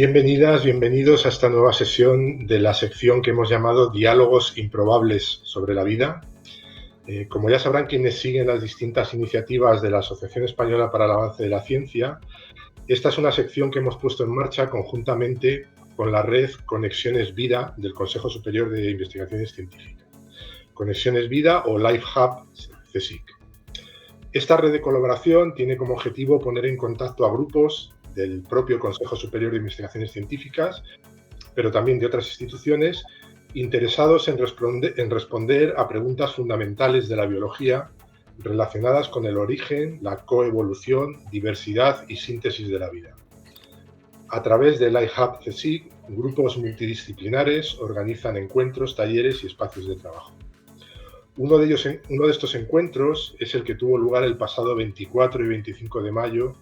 Bienvenidas, bienvenidos a esta nueva sesión de la sección que hemos llamado Diálogos improbables sobre la vida. Como ya sabrán quienes siguen las distintas iniciativas de la Asociación Española para el Avance de la Ciencia, esta es una sección que hemos puesto en marcha conjuntamente con la red Conexiones Vida del Consejo Superior de Investigaciones Científicas. Conexiones Vida o Life Hub CSIC. Esta red de colaboración tiene como objetivo poner en contacto a grupos del propio Consejo Superior de Investigaciones Científicas, pero también de otras instituciones, interesados en responder a preguntas fundamentales de la biología relacionadas con el origen, la coevolución, diversidad y síntesis de la vida. A través de Life Hub CSIC, grupos multidisciplinares organizan encuentros, talleres y espacios de trabajo. Uno de estos encuentros es el que tuvo lugar el pasado 24 y 25 de mayo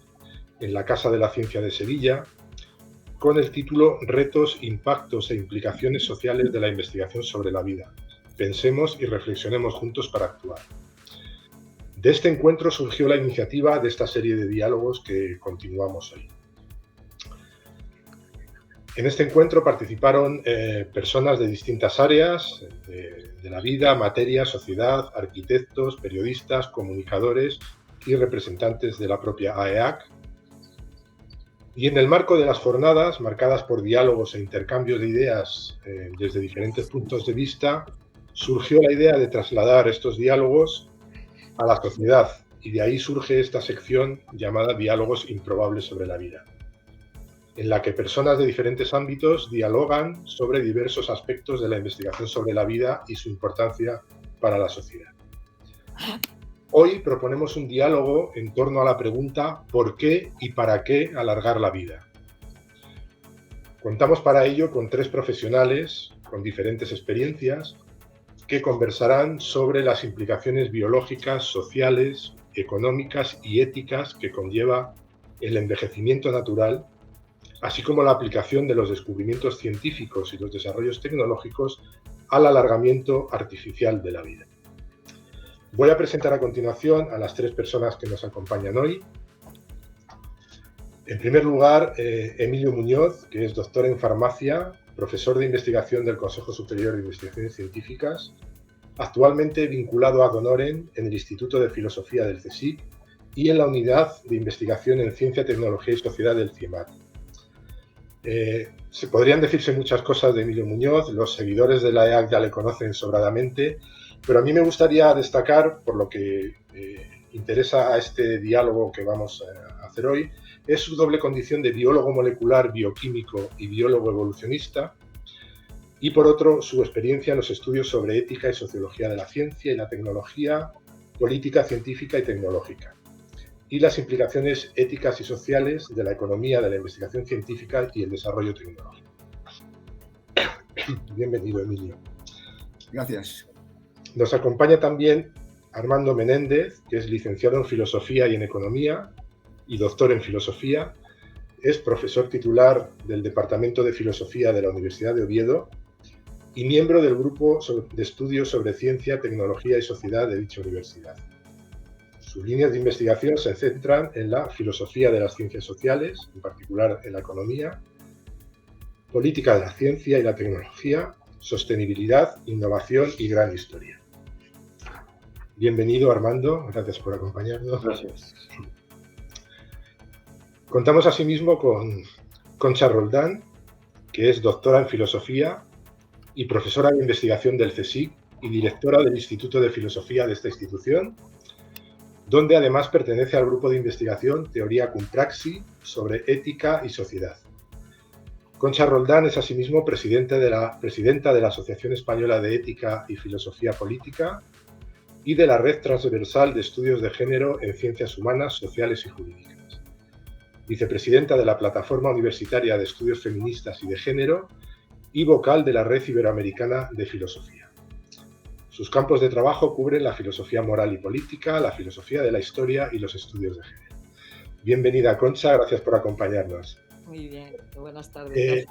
en la Casa de la Ciencia de Sevilla, con el título Retos, impactos e implicaciones sociales de la investigación sobre la vida. Pensemos y reflexionemos juntos para actuar. De este encuentro surgió la iniciativa de esta serie de diálogos que continuamos hoy. En este encuentro participaron personas de distintas áreas de la vida, materia, sociedad, arquitectos, periodistas, comunicadores y representantes de la propia AEAC. Y en el marco de las jornadas, marcadas por diálogos e intercambios de ideas desde diferentes puntos de vista, surgió la idea de trasladar estos diálogos a la sociedad, y de ahí surge esta sección llamada Diálogos improbables sobre la vida, en la que personas de diferentes ámbitos dialogan sobre diversos aspectos de la investigación sobre la vida y su importancia para la sociedad. Hoy proponemos un diálogo en torno a la pregunta ¿por qué y para qué alargar la vida? Contamos para ello con tres profesionales con diferentes experiencias que conversarán sobre las implicaciones biológicas, sociales, económicas y éticas que conlleva el envejecimiento natural, así como la aplicación de los descubrimientos científicos y los desarrollos tecnológicos al alargamiento artificial de la vida. Voy a presentar a continuación a las tres personas que nos acompañan hoy. En primer lugar, Emilio Muñoz, que es doctor en farmacia, profesor de investigación del Consejo Superior de Investigaciones Científicas, actualmente vinculado a Donoren en el Instituto de Filosofía del CSIC y en la Unidad de Investigación en Ciencia, Tecnología y Sociedad del CIEMAT. Se podrían decirse muchas cosas de Emilio Muñoz, los seguidores de la EAC ya le conocen sobradamente, pero a mí me gustaría destacar, por lo que interesa a este diálogo que vamos a hacer hoy, es su doble condición de biólogo molecular, bioquímico y biólogo evolucionista, y por otro, su experiencia en los estudios sobre ética y sociología de la ciencia y la tecnología, política científica y tecnológica, y las implicaciones éticas y sociales de la economía, de la investigación científica y el desarrollo tecnológico. Bienvenido, Emilio. Gracias. Nos acompaña también Armando Menéndez, que es licenciado en Filosofía y en Economía y doctor en Filosofía. Es profesor titular del Departamento de Filosofía de la Universidad de Oviedo y miembro del Grupo de Estudios sobre Ciencia, Tecnología y Sociedad de dicha universidad. Sus líneas de investigación se centran en la filosofía de las ciencias sociales, en particular en la economía, política de la ciencia y la tecnología, sostenibilidad, innovación y gran historia. Bienvenido, Armando, gracias por acompañarnos. Gracias. Contamos asimismo con Concha Roldán, que es doctora en Filosofía y profesora de investigación del CSIC y directora del Instituto de Filosofía de esta institución, donde además pertenece al grupo de investigación Teoría cum Praxi sobre ética y sociedad. Concha Roldán es asimismo presidenta de la Asociación Española de Ética y Filosofía Política y de la Red Transversal de Estudios de Género en Ciencias Humanas, Sociales y Jurídicas. Vicepresidenta de la Plataforma Universitaria de Estudios Feministas y de Género y vocal de la Red Iberoamericana de Filosofía. Sus campos de trabajo cubren la filosofía moral y política, la filosofía de la historia y los estudios de género. Bienvenida, Concha, gracias por acompañarnos. Muy bien, buenas tardes.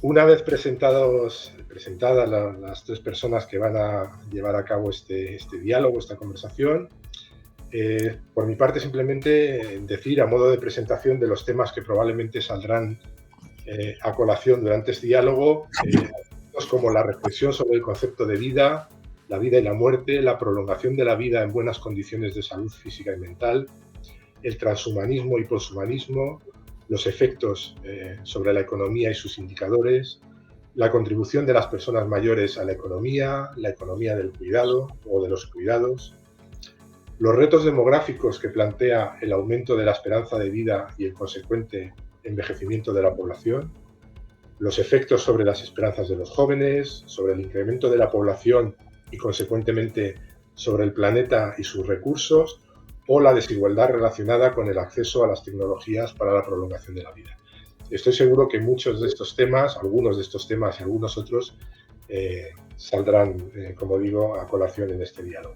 Una vez presentadas las tres personas que van a llevar a cabo este diálogo, esta conversación, por mi parte simplemente decir a modo de presentación de los temas que probablemente saldrán a colación durante este diálogo, como la reflexión sobre el concepto de vida, la vida y la muerte, la prolongación de la vida en buenas condiciones de salud física y mental, el transhumanismo y poshumanismo, los efectos sobre la economía y sus indicadores, la contribución de las personas mayores a la economía del cuidado o de los cuidados, los retos demográficos que plantea el aumento de la esperanza de vida y el consecuente envejecimiento de la población, los efectos sobre las esperanzas de los jóvenes, sobre el incremento de la población y consecuentemente sobre el planeta y sus recursos, o la desigualdad relacionada con el acceso a las tecnologías para la prolongación de la vida. Estoy seguro que muchos de estos temas, algunos de estos temas y algunos otros, saldrán, como digo, a colación en este diálogo.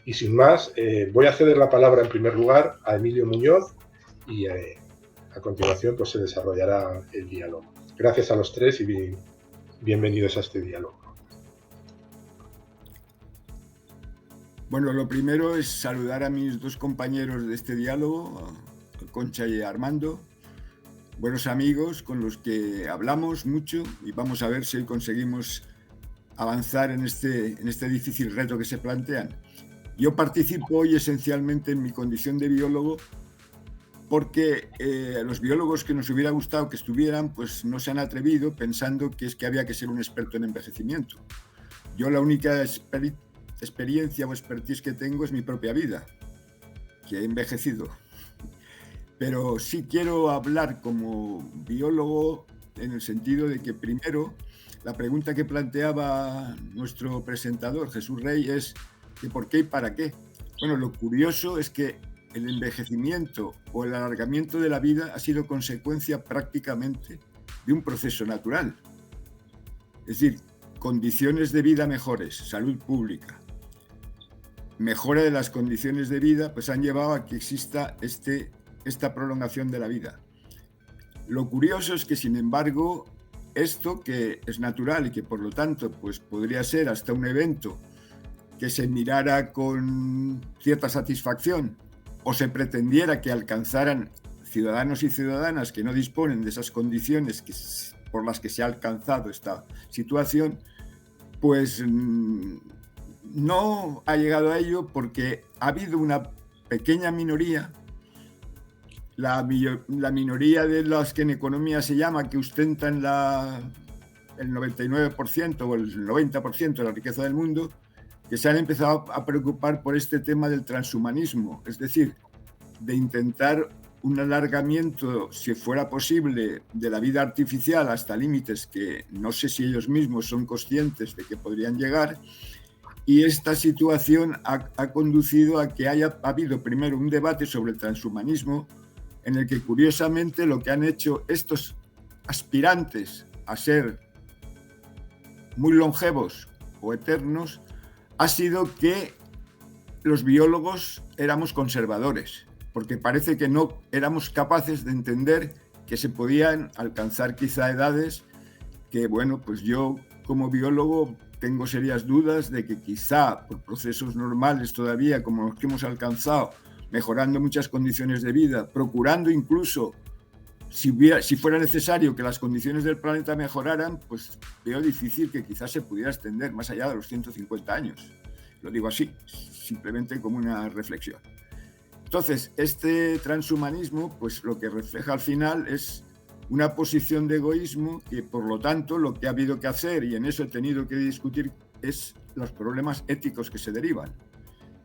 Y sin más, voy a ceder la palabra en primer lugar a Emilio Muñoz y a continuación pues, se desarrollará el diálogo. Gracias a los tres y bienvenidos a este diálogo. Bueno, lo primero es saludar a mis dos compañeros de este diálogo, a Concha y a Armando, buenos amigos con los que hablamos mucho y vamos a ver si conseguimos avanzar en este difícil reto que se plantean. Yo participo hoy esencialmente en mi condición de biólogo porque los biólogos que nos hubiera gustado que estuvieran pues no se han atrevido pensando que es que había que ser un experto en envejecimiento. Yo la única experiencia o expertise que tengo es mi propia vida, que he envejecido. Pero sí quiero hablar como biólogo en el sentido de que primero la pregunta que planteaba nuestro presentador, Jesús Rey, es ¿de por qué y para qué? Bueno, lo curioso es que el envejecimiento o el alargamiento de la vida ha sido consecuencia prácticamente de un proceso natural. Es decir, condiciones de vida mejores, salud pública, mejora de las condiciones de vida, pues han llevado a que exista esta prolongación de la vida. Lo curioso es que, sin embargo, esto que es natural y que por lo tanto pues podría ser hasta un evento que se mirara con cierta satisfacción o se pretendiera que alcanzaran ciudadanos y ciudadanas que no disponen de esas condiciones por las que se ha alcanzado esta situación, pues no ha llegado a ello porque ha habido una pequeña minoría, la minoría de las que en economía se llama, que ostentan el 99% o el 90% de la riqueza del mundo, que se han empezado a preocupar por este tema del transhumanismo, es decir, de intentar un alargamiento, si fuera posible, de la vida artificial hasta límites que no sé si ellos mismos son conscientes de que podrían llegar. Y esta situación ha conducido a que ha habido primero un debate sobre el transhumanismo, en el que curiosamente lo que han hecho estos aspirantes a ser muy longevos o eternos ha sido que los biólogos éramos conservadores, porque parece que no éramos capaces de entender que se podían alcanzar quizá edades que, bueno, pues yo como biólogo tengo serias dudas de que quizá por procesos normales todavía como los que hemos alcanzado, mejorando muchas condiciones de vida, procurando incluso, si fuera necesario que las condiciones del planeta mejoraran, pues veo difícil que quizás se pudiera extender más allá de los 150 años. Lo digo así, simplemente como una reflexión. Entonces, este transhumanismo, pues lo que refleja al final es una posición de egoísmo que, por lo tanto, lo que ha habido que hacer, y en eso he tenido que discutir, es los problemas éticos que se derivan.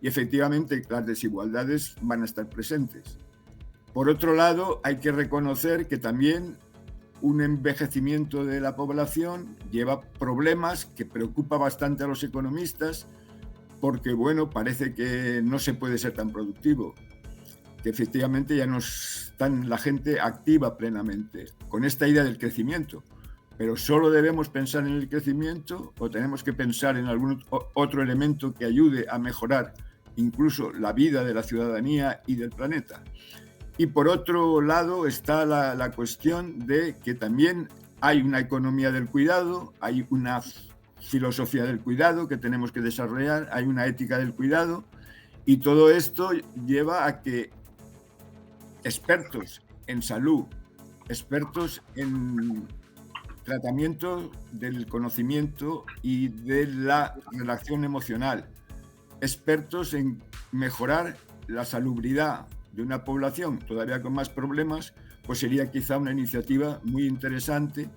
Y efectivamente, las desigualdades van a estar presentes. Por otro lado, hay que reconocer que también un envejecimiento de la población lleva problemas que preocupa bastante a los economistas, porque, bueno, parece que no se puede ser tan productivo, que efectivamente ya no está la gente activa plenamente con esta idea del crecimiento. Pero solo debemos pensar en el crecimiento o tenemos que pensar en algún otro elemento que ayude a mejorar incluso la vida de la ciudadanía y del planeta. Y por otro lado está la cuestión de que también hay una economía del cuidado, hay una filosofía del cuidado que tenemos que desarrollar, hay una ética del cuidado, y todo esto lleva a que expertos en salud, expertos en tratamiento del conocimiento y de la relación emocional, expertos en mejorar la salubridad de una población todavía con más problemas, pues sería quizá una iniciativa muy interesante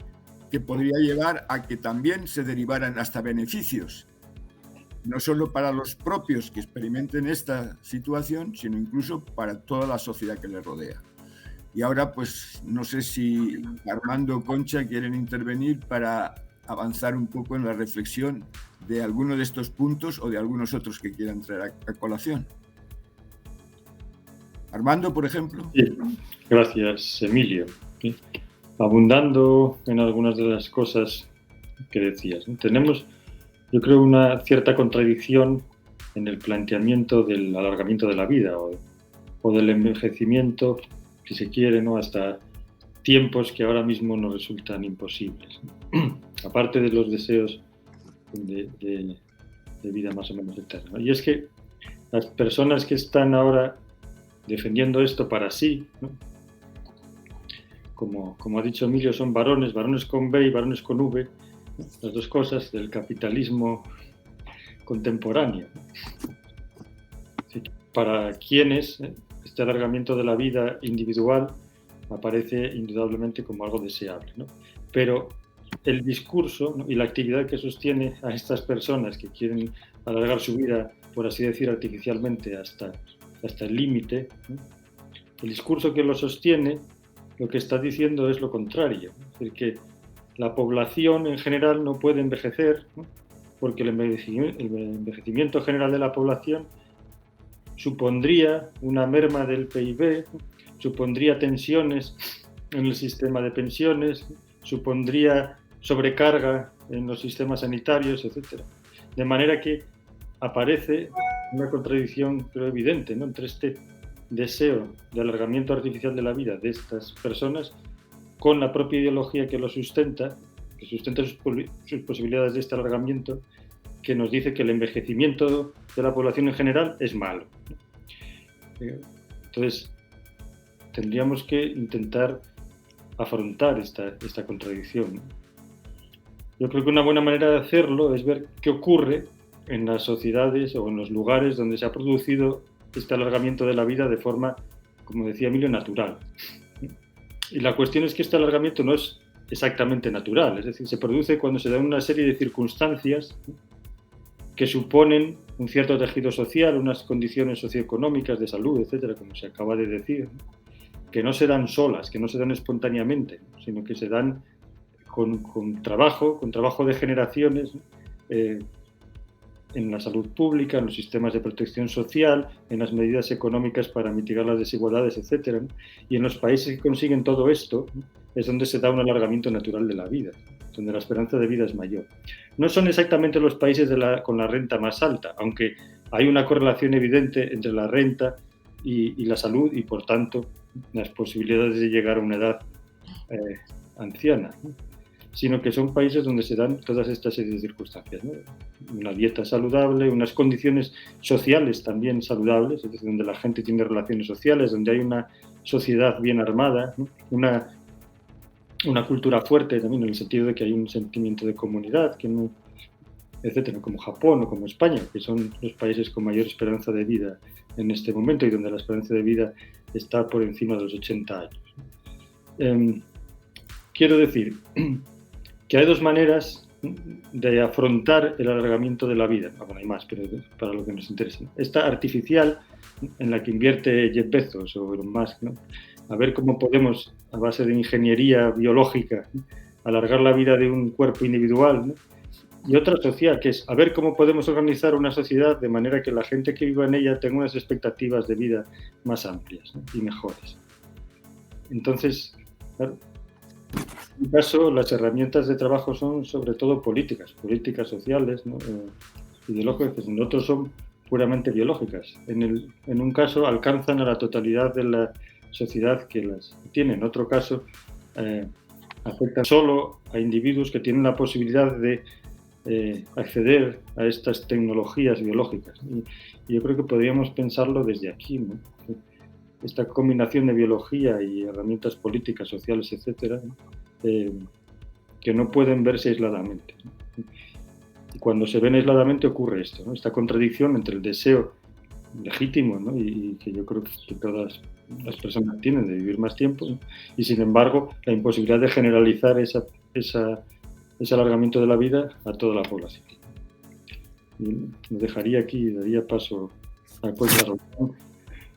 que podría llevar a que también se derivaran hasta beneficios, no solo para los propios que experimenten esta situación, sino incluso para toda la sociedad que les rodea. Y ahora, pues, no sé si Armando o Concha quieren intervenir para avanzar un poco en la reflexión de alguno de estos puntos o de algunos otros que quieran traer a colación. Armando, por ejemplo. Sí, gracias, Emilio. Sí. Abundando en algunas de las cosas que decías, ¿no? Tenemos, yo creo, una cierta contradicción en el planteamiento del alargamiento de la vida o del envejecimiento, si se quiere, ¿no? Hasta tiempos que ahora mismo nos resultan imposibles, ¿no? Aparte de los deseos de vida más o menos eterna, ¿no? Y es que las personas que están ahora defendiendo esto para sí, ¿no? Como ha dicho Emilio, son varones con B y varones con V, ¿no? Las dos cosas del capitalismo contemporáneo. Sí, para quienes este alargamiento de la vida individual aparece indudablemente como algo deseable, ¿no? Pero el discurso, ¿no? Y la actividad que sostiene a estas personas que quieren alargar su vida, por así decir, artificialmente hasta el límite, ¿no? El discurso que lo sostiene lo que está diciendo es lo contrario, es decir, que la población en general no puede envejecer, ¿no? Porque el envejecimiento general de la población supondría una merma del PIB, supondría tensiones en el sistema de pensiones, supondría sobrecarga en los sistemas sanitarios, etc. De manera que aparece una contradicción, creo, evidente, ¿no? Entre este deseo de alargamiento artificial de la vida de estas personas con la propia ideología que lo sustenta, que sustenta sus posibilidades de este alargamiento, que nos dice que el envejecimiento de la población en general es malo. Entonces, tendríamos que intentar afrontar esta contradicción. Yo creo que una buena manera de hacerlo es ver qué ocurre en las sociedades o en los lugares donde se ha producido este alargamiento de la vida de forma, como decía Emilio, natural. Y la cuestión es que este alargamiento no es exactamente natural, es decir, se produce cuando se dan una serie de circunstancias que suponen un cierto tejido social, unas condiciones socioeconómicas de salud, etcétera, como se acaba de decir, que no se dan solas, que no se dan espontáneamente, sino que se dan con trabajo de generaciones, en la salud pública, en los sistemas de protección social, en las medidas económicas para mitigar las desigualdades, etcétera, ¿no? Y en los países que consiguen todo esto, ¿no? Es donde se da un alargamiento natural de la vida, donde la esperanza de vida es mayor. No son exactamente los países con la renta más alta, aunque hay una correlación evidente entre la renta y la salud y, por tanto, las posibilidades de llegar a una edad anciana, ¿no? Sino que son países donde se dan todas estas series de circunstancias, ¿no? Una dieta saludable, unas condiciones sociales también saludables, es decir, donde la gente tiene relaciones sociales, donde hay una sociedad bien armada, ¿no? Una cultura fuerte también, en el sentido de que hay un sentimiento de comunidad, que no, etcétera, como Japón o como España, que son los países con mayor esperanza de vida en este momento y donde la esperanza de vida está por encima de los 80 años. Quiero decir que hay dos maneras de afrontar el alargamiento de la vida. Bueno, hay más, pero para lo que nos interesa. Esta artificial, en la que invierte Jeff Bezos o Elon Musk, ¿no? A ver cómo podemos, a base de ingeniería biológica, alargar la vida de un cuerpo individual, ¿no? Y otra social, que es a ver cómo podemos organizar una sociedad de manera que la gente que viva en ella tenga unas expectativas de vida más amplias, ¿no? Y mejores. Entonces, claro, en mi caso, las herramientas de trabajo son sobre todo políticas sociales, ¿no? Ideológicas, en otros son puramente biológicas. En un caso alcanzan a la totalidad de la sociedad que las tiene, en otro caso afectan solo a individuos que tienen la posibilidad de acceder a estas tecnologías biológicas. Y yo creo que podríamos pensarlo desde aquí, ¿no? esta combinación de biología y herramientas políticas, sociales, etcétera, que no pueden verse aisladamente. Y cuando se ven aisladamente ocurre esto, ¿no? Esta contradicción entre el deseo legítimo, ¿no? y que yo creo que todas las personas tienen de vivir más tiempo, ¿no? Y sin embargo la imposibilidad de generalizar ese alargamiento de la vida a toda la población. Y me dejaría aquí, daría paso a cualquier reunión.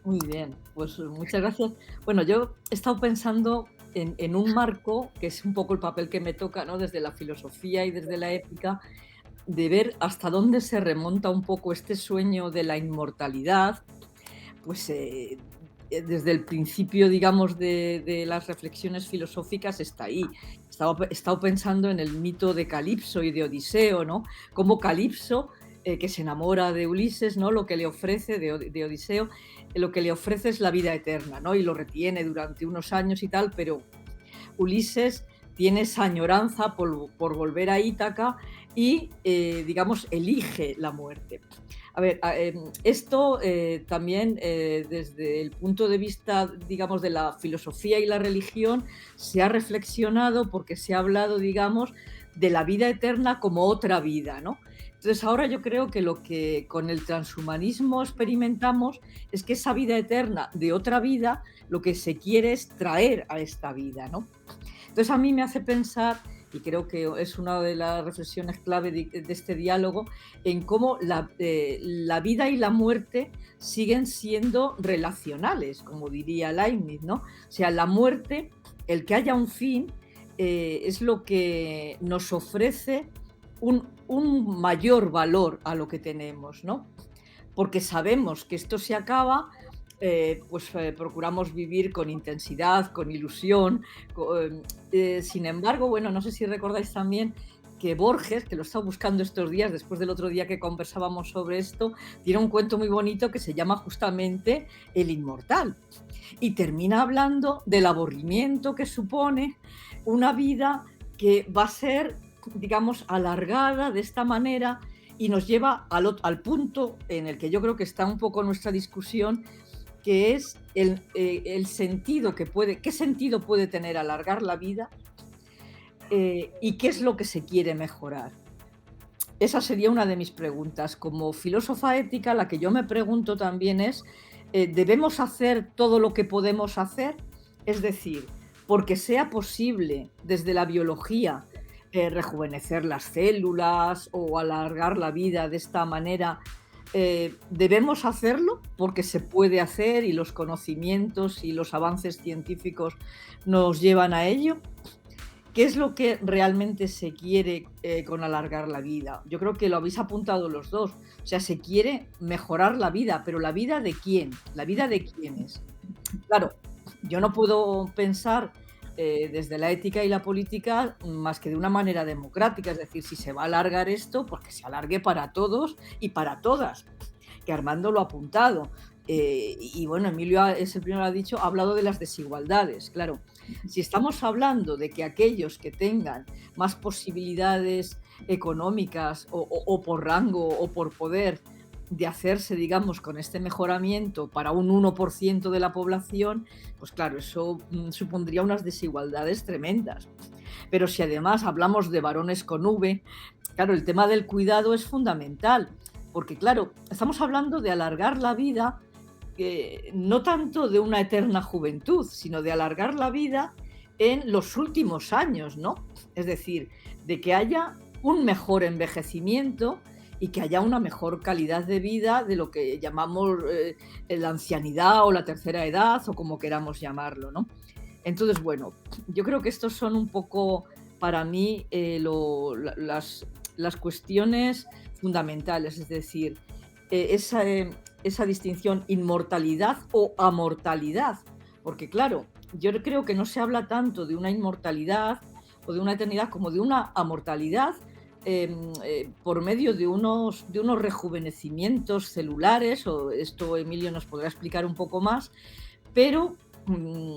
Muy bien, pues muchas gracias. Bueno, yo he estado pensando en un marco, que es un poco el papel que me toca, ¿no? Desde la filosofía y desde la ética, de ver hasta dónde se remonta un poco este sueño de la inmortalidad, pues desde el principio, digamos, de las reflexiones filosóficas está ahí. He estado pensando en el mito de Calipso y de Odiseo, ¿no? Como Calipso, que se enamora de Ulises, ¿no? Lo que le ofrece, de Odiseo, lo que le ofrece es la vida eterna, ¿no? Y lo retiene durante unos años y tal, pero Ulises tiene esa añoranza por volver a Ítaca y, digamos, elige la muerte. A ver, esto también desde el punto de vista, digamos, de la filosofía y la religión se ha reflexionado porque se ha hablado, digamos, de la vida eterna como otra vida, ¿no? Entonces ahora yo creo que lo que con el transhumanismo experimentamos es que esa vida eterna de otra vida lo que se quiere es traer a esta vida, ¿no? Entonces a mí me hace pensar, y creo que es una de las reflexiones clave de este diálogo, en cómo la vida y la muerte siguen siendo relacionales, como diría Leibniz, ¿no? O sea, la muerte, el que haya un fin, es lo que nos ofrece un mayor valor a lo que tenemos, ¿no? Porque sabemos que esto se acaba, procuramos vivir con intensidad, con ilusión. Sin embargo, bueno, no sé si recordáis también que Borges, que lo he estado buscando estos días, después del otro día que conversábamos sobre esto, tiene un cuento muy bonito que se llama justamente El Inmortal. Y termina hablando del aburrimiento que supone una vida que va a ser, digamos, alargada de esta manera y nos lleva al punto en el que yo creo que está un poco nuestra discusión, que es el sentido qué sentido puede tener alargar la vida y qué es lo que se quiere mejorar. Esa sería una de mis preguntas. Como filósofa ética, la que yo me pregunto también es, ¿debemos hacer todo lo que podemos hacer? Es decir, porque sea posible desde la biología rejuvenecer las células o alargar la vida de esta manera, ¿debemos hacerlo porque se puede hacer y los conocimientos y los avances científicos nos llevan a ello? ¿Qué es lo que realmente se quiere con alargar la vida? Yo creo que lo habéis apuntado los dos. O sea, se quiere mejorar la vida, pero ¿la vida de quién? ¿La vida de quiénes? Claro, yo no puedo pensar desde la ética y la política más que de una manera democrática. Es decir, si se va a alargar esto, pues que se alargue para todos y para todas. Que Armando lo ha apuntado. Y bueno, Emilio es el primero que ha dicho, ha hablado de las desigualdades. Claro, si estamos hablando de que aquellos que tengan más posibilidades económicas o por rango o por poder de hacerse, digamos, con este mejoramiento para un 1% de la población, pues claro, eso supondría unas desigualdades tremendas. Pero si además hablamos de varones con V, claro, el tema del cuidado es fundamental, porque claro, estamos hablando de alargar la vida, no tanto de una eterna juventud, sino de alargar la vida en los últimos años, ¿no? Es decir, de que haya un mejor envejecimiento y que haya una mejor calidad de vida de lo que llamamos la ancianidad o la tercera edad o como queramos llamarlo, ¿no? Entonces, bueno, yo creo que estos son un poco para mí las cuestiones fundamentales, es decir, esa distinción inmortalidad o amortalidad, porque claro, yo creo que no se habla tanto de una inmortalidad o de una eternidad como de una amortalidad por medio de unos rejuvenecimientos celulares, o esto Emilio nos podrá explicar un poco más, pero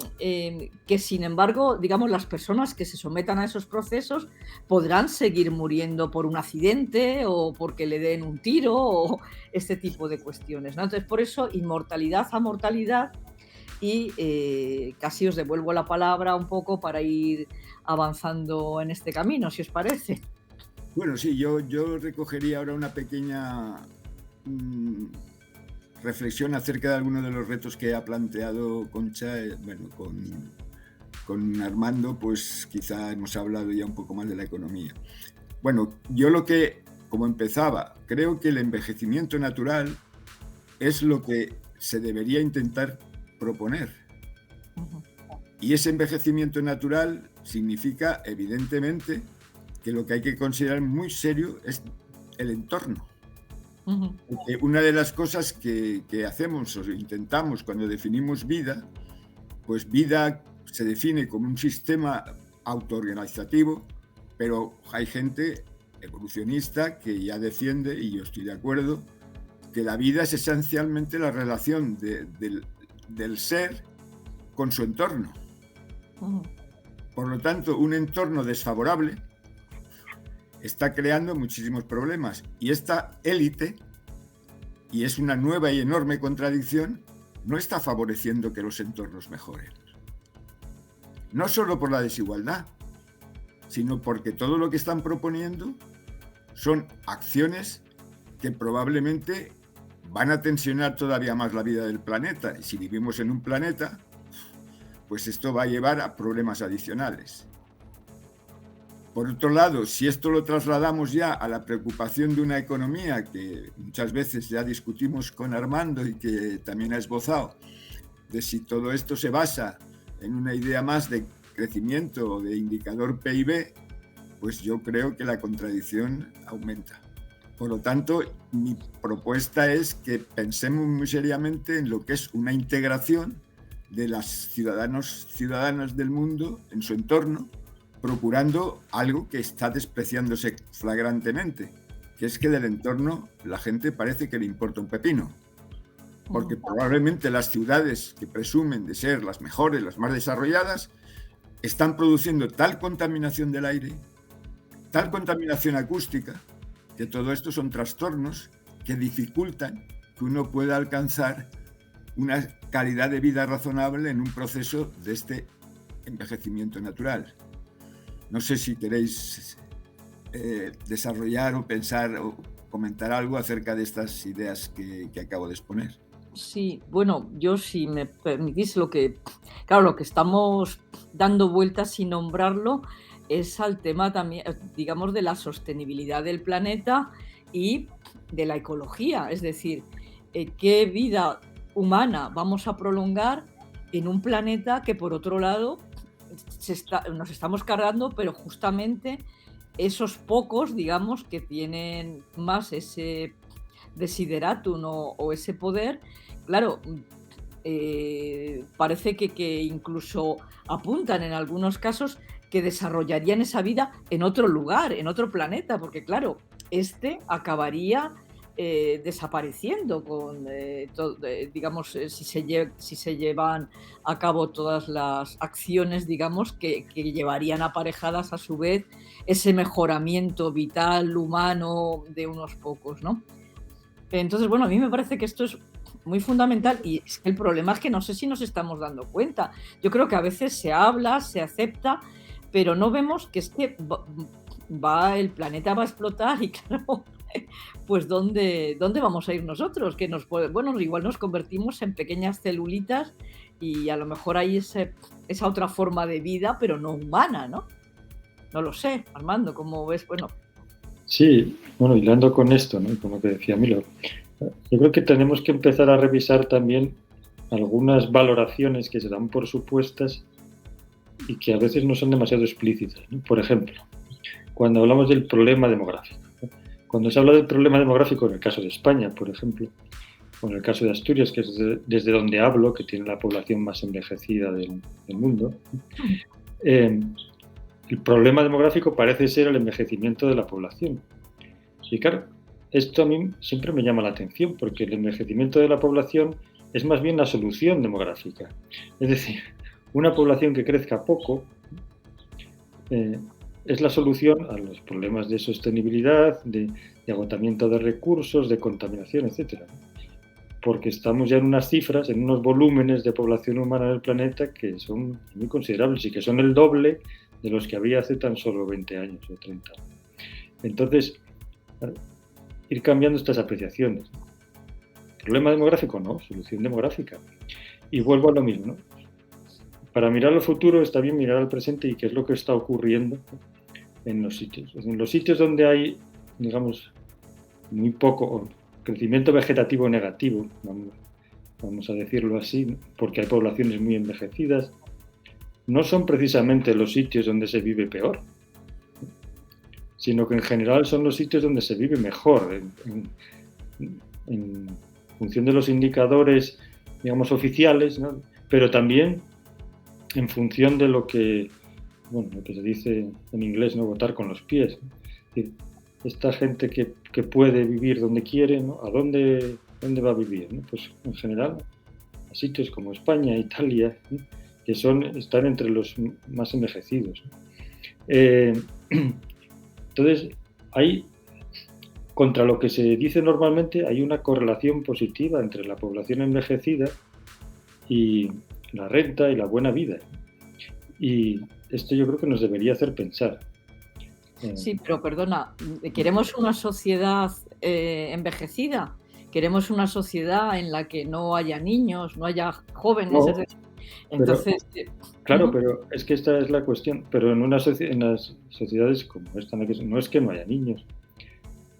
que sin embargo, digamos, las personas que se sometan a esos procesos podrán seguir muriendo por un accidente o porque le den un tiro o este tipo de cuestiones, ¿no? Entonces, por eso, inmortalidad, amortalidad, y casi os devuelvo la palabra un poco para ir avanzando en este camino, si os parece. Bueno, sí, yo recogería ahora una pequeña reflexión acerca de algunos de los retos que ha planteado Concha. Bueno, con Armando, pues quizá hemos hablado ya un poco más de la economía. Bueno, yo como empezaba, creo que el envejecimiento natural es lo que se debería intentar proponer. Y ese envejecimiento natural significa, evidentemente, que lo que hay que considerar muy serio es el entorno. Porque una de las cosas que hacemos o intentamos cuando definimos vida, pues vida se define como un sistema autoorganizativo, pero hay gente evolucionista que ya defiende, y yo estoy de acuerdo, que la vida es esencialmente la relación del ser con su entorno. Por lo tanto, un entorno desfavorable está creando muchísimos problemas, y esta élite, y es una nueva y enorme contradicción, no está favoreciendo que los entornos mejoren. No solo por la desigualdad, sino porque todo lo que están proponiendo son acciones que probablemente van a tensionar todavía más la vida del planeta. Y si vivimos en un planeta, pues esto va a llevar a problemas adicionales. Por otro lado, si esto lo trasladamos ya a la preocupación de una economía que muchas veces ya discutimos con Armando y que también ha esbozado, de si todo esto se basa en una idea más de crecimiento o de indicador PIB, pues yo creo que la contradicción aumenta. Por lo tanto, mi propuesta es que pensemos muy seriamente en lo que es una integración de las ciudadanas del mundo en su entorno, procurando algo que está despreciándose flagrantemente, que es que del entorno la gente parece que le importa un pepino. Porque probablemente las ciudades que presumen de ser las mejores, las más desarrolladas, están produciendo tal contaminación del aire, tal contaminación acústica, que todo esto son trastornos que dificultan que uno pueda alcanzar una calidad de vida razonable en un proceso de este envejecimiento natural. No sé si queréis desarrollar o pensar o comentar algo acerca de estas ideas que acabo de exponer. Sí, bueno, yo si me permitís lo que estamos dando vueltas sin nombrarlo es al tema también, digamos, de la sostenibilidad del planeta y de la ecología. Es decir, qué vida humana vamos a prolongar en un planeta que, por otro lado, nos estamos cargando, pero justamente esos pocos, digamos, que tienen más ese desideratum o ese poder, claro, parece que incluso apuntan en algunos casos que desarrollarían esa vida en otro lugar, en otro planeta, porque claro, acabaría desapareciendo con, digamos, si se llevan a cabo todas las acciones, digamos, que llevarían aparejadas a su vez ese mejoramiento vital, humano de unos pocos, ¿no? Entonces, bueno, a mí me parece que esto es muy fundamental y el problema es que no sé si nos estamos dando cuenta. Yo creo que a veces se habla, se acepta, pero no vemos que es que el planeta va a explotar y claro, pues ¿dónde vamos a ir nosotros? Que bueno, igual nos convertimos en pequeñas celulitas y a lo mejor hay esa otra forma de vida, pero no humana, ¿no? No lo sé, Armando, ¿cómo ves? Bueno. Sí, bueno, hilando con esto, ¿no? Como que decía Milo, yo creo que tenemos que empezar a revisar también algunas valoraciones que se dan por supuestas y que a veces no son demasiado explícitas, ¿no? Por ejemplo, cuando hablamos del problema demográfico, ¿no? Cuando se habla del problema demográfico en el caso de España, por ejemplo, o en el caso de Asturias, que es desde donde hablo, que tiene la población más envejecida del mundo, el problema demográfico parece ser el envejecimiento de la población. Y claro, esto a mí siempre me llama la atención, porque el envejecimiento de la población es más bien la solución demográfica. Es decir, una población que crezca poco es la solución a los problemas de sostenibilidad, de agotamiento de recursos, de contaminación, etc. porque estamos ya en unas cifras, en unos volúmenes de población humana en el planeta que son muy considerables y que son el doble de los que había hace tan solo 20 años o 30. Entonces, ir cambiando estas apreciaciones. ¿Problema demográfico? No, solución demográfica. Y vuelvo a lo mismo, ¿no? Para mirar al futuro está bien mirar al presente y qué es lo que está ocurriendo en los sitios. En los sitios donde hay, digamos, muy poco crecimiento vegetativo negativo, vamos a decirlo así, ¿no? Porque hay poblaciones muy envejecidas, no son precisamente los sitios donde se vive peor, sino que en general son los sitios donde se vive mejor, en función de los indicadores, digamos, oficiales, ¿no? Pero también en función de lo que se dice en inglés, ¿no? Votar con los pies. Es decir, esta gente que puede vivir donde quiere, ¿no? ¿A dónde va a vivir? ¿No? Pues en general a sitios como España, Italia, ¿no? Que están entre los más envejecidos, ¿no? Entonces, contra lo que se dice normalmente, hay una correlación positiva entre la población envejecida y la renta y la buena vida. Y esto yo creo que nos debería hacer pensar. Sí, pero perdona, ¿queremos una sociedad envejecida? ¿Queremos una sociedad en la que no haya niños, no haya jóvenes? No, es decir, entonces, claro, pero es que esta es la cuestión. Pero en las sociedades como esta, no es que no haya niños,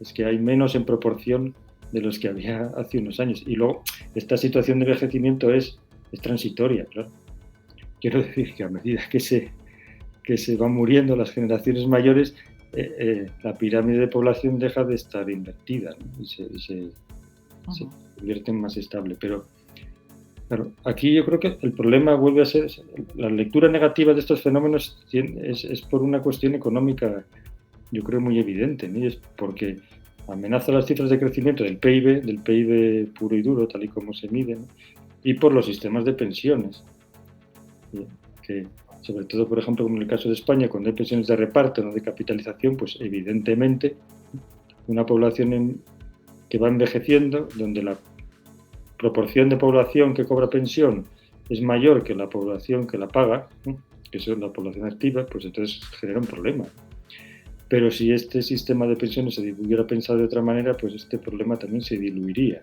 es que hay menos en proporción de los que había hace unos años. Y luego, esta situación de envejecimiento es transitoria, claro. Quiero decir que a medida que se van muriendo las generaciones mayores, la pirámide de población deja de estar invertida, ¿no? y se convierte en más estable. Pero claro, aquí yo creo que el problema vuelve a ser la lectura negativa de estos fenómenos es por una cuestión económica, yo creo muy evidente, ¿no? Y es porque amenaza las cifras de crecimiento del PIB puro y duro, tal y como se mide, ¿no? Y por los sistemas de pensiones, que sobre todo, por ejemplo, como en el caso de España, cuando hay pensiones de reparto, no de capitalización, pues evidentemente una población que va envejeciendo, donde la proporción de población que cobra pensión es mayor que la población que la paga, ¿no? Que es la población activa, pues entonces genera un problema. Pero si este sistema de pensiones se hubiera pensado de otra manera, pues este problema también se diluiría.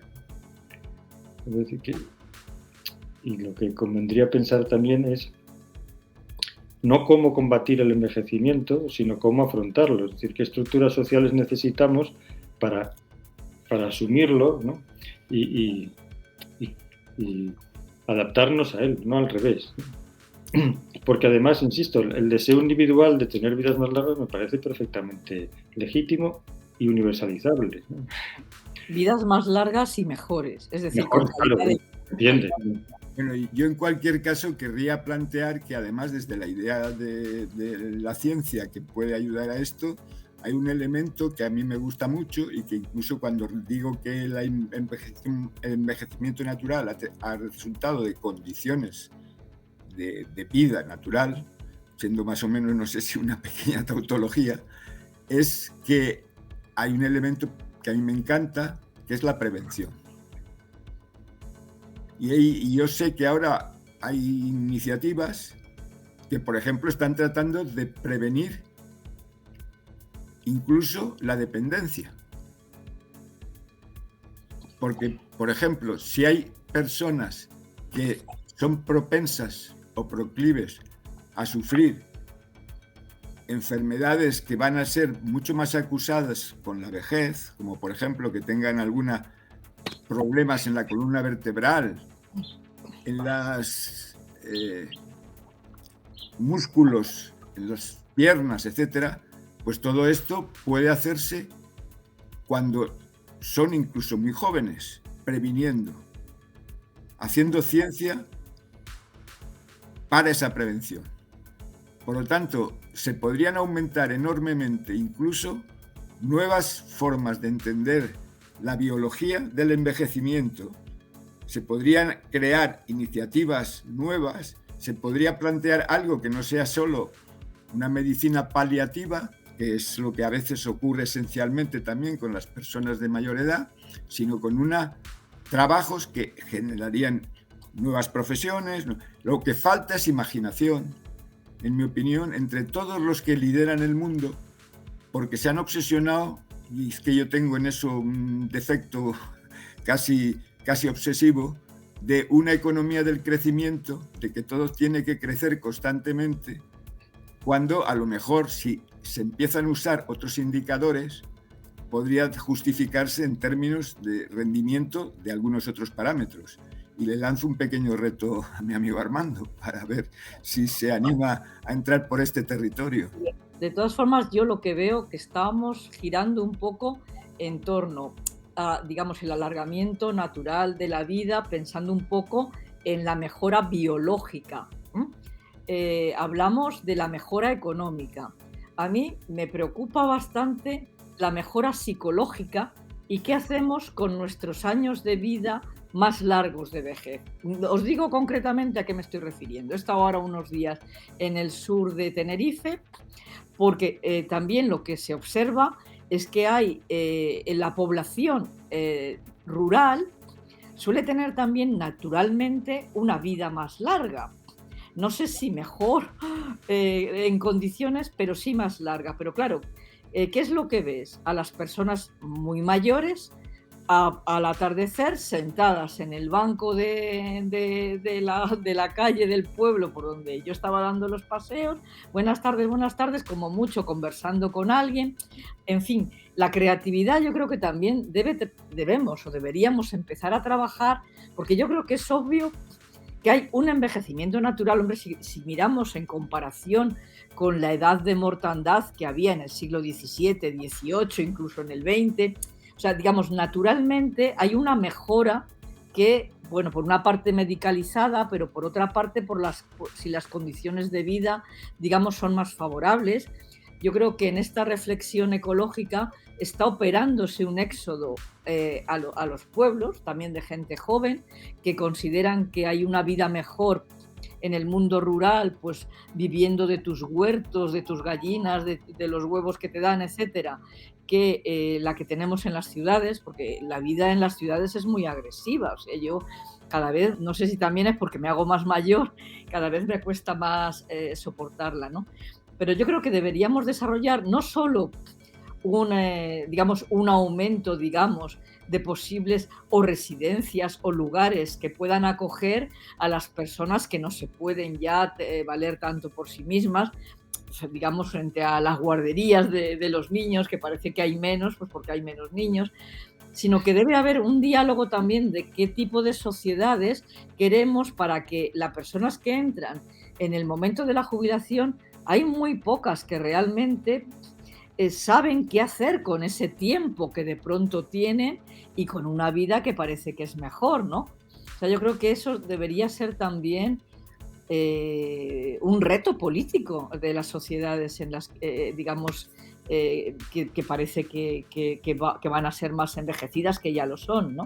Es decir, y lo que convendría pensar también es no cómo combatir el envejecimiento, sino cómo afrontarlo. Es decir, qué estructuras sociales necesitamos para asumirlo, ¿no? y adaptarnos a él, no al revés. Porque además, insisto, el deseo individual de tener vidas más largas me parece perfectamente legítimo y universalizable, ¿no? Vidas más largas y mejores, es decir, mejor, claro, entiende. Bueno, yo en cualquier caso querría plantear que además desde la idea de la ciencia que puede ayudar a esto, hay un elemento que a mí me gusta mucho y que incluso cuando digo que el envejecimiento natural ha resultado de condiciones de vida natural, siendo más o menos, no sé si una pequeña tautología, es que hay un elemento que a mí me encanta, que es la prevención. Y yo sé que ahora hay iniciativas que, por ejemplo, están tratando de prevenir incluso la dependencia. Porque, por ejemplo, si hay personas que son propensas o proclives a sufrir enfermedades que van a ser mucho más acusadas con la vejez, como por ejemplo que tengan algunos problemas en la columna vertebral, en los músculos, en las piernas, etcétera, pues todo esto puede hacerse cuando son incluso muy jóvenes, previniendo, haciendo ciencia para esa prevención. Por lo tanto, se podrían aumentar enormemente incluso nuevas formas de entender la biología del envejecimiento. Se podrían crear iniciativas nuevas, se podría plantear algo que no sea solo una medicina paliativa, que es lo que a veces ocurre esencialmente también con las personas de mayor edad, sino con una trabajos que generarían nuevas profesiones. Lo que falta es imaginación, en mi opinión, entre todos los que lideran el mundo, porque se han obsesionado, y es que yo tengo en eso un defecto casi obsesivo, de una economía del crecimiento, de que todo tiene que crecer constantemente, cuando a lo mejor si se empiezan a usar otros indicadores, podría justificarse en términos de rendimiento de algunos otros parámetros. Y le lanzo un pequeño reto a mi amigo Armando para ver si se anima a entrar por este territorio. De todas formas, yo lo que veo que estamos girando un poco en torno a, digamos, el alargamiento natural de la vida, pensando un poco en la mejora biológica. Hablamos de la mejora económica. A mí me preocupa bastante la mejora psicológica y qué hacemos con nuestros años de vida más largos de vejez. Os digo concretamente a qué me estoy refiriendo. He estado ahora unos días en el sur de Tenerife, porque también lo que se observa es que hay en la población rural suele tener también naturalmente una vida más larga. No sé si mejor en condiciones, pero sí más larga. Pero claro, ¿qué es lo que ves? A las personas muy mayores al atardecer sentadas en el banco de la calle del pueblo por donde yo estaba dando los paseos, buenas tardes, como mucho conversando con alguien. En fin, la creatividad yo creo que también debemos o deberíamos empezar a trabajar, porque yo creo que es obvio que hay un envejecimiento natural. Hombre, si miramos en comparación con la edad de mortandad que había en el siglo XVII, XVIII, incluso en el XX, o sea, digamos, naturalmente hay una mejora que, bueno, por una parte medicalizada, pero por otra parte, si las condiciones de vida, digamos, son más favorables. Yo creo que en esta reflexión ecológica está operándose un éxodo a los pueblos, también de gente joven, que consideran que hay una vida mejor en el mundo rural, pues viviendo de tus huertos, de tus gallinas, de los huevos que te dan, etcétera, que la que tenemos en las ciudades, porque la vida en las ciudades es muy agresiva. O sea, yo cada vez, no sé si también es porque me hago más mayor, cada vez me cuesta más soportarla, ¿no? Pero yo creo que deberíamos desarrollar no solo un aumento, digamos, de posibles o residencias o lugares que puedan acoger a las personas que no se pueden ya valer tanto por sí mismas, digamos, frente a las guarderías de los niños, que parece que hay menos, pues porque hay menos niños, sino que debe haber un diálogo también de qué tipo de sociedades queremos para que las personas que entran en el momento de la jubilación, hay muy pocas que realmente saben qué hacer con ese tiempo que de pronto tienen y con una vida que parece que es mejor, ¿no? O sea, yo creo que eso debería ser también un reto político de las sociedades en las, digamos, que parece que van a ser más envejecidas, que ya lo son, ¿no?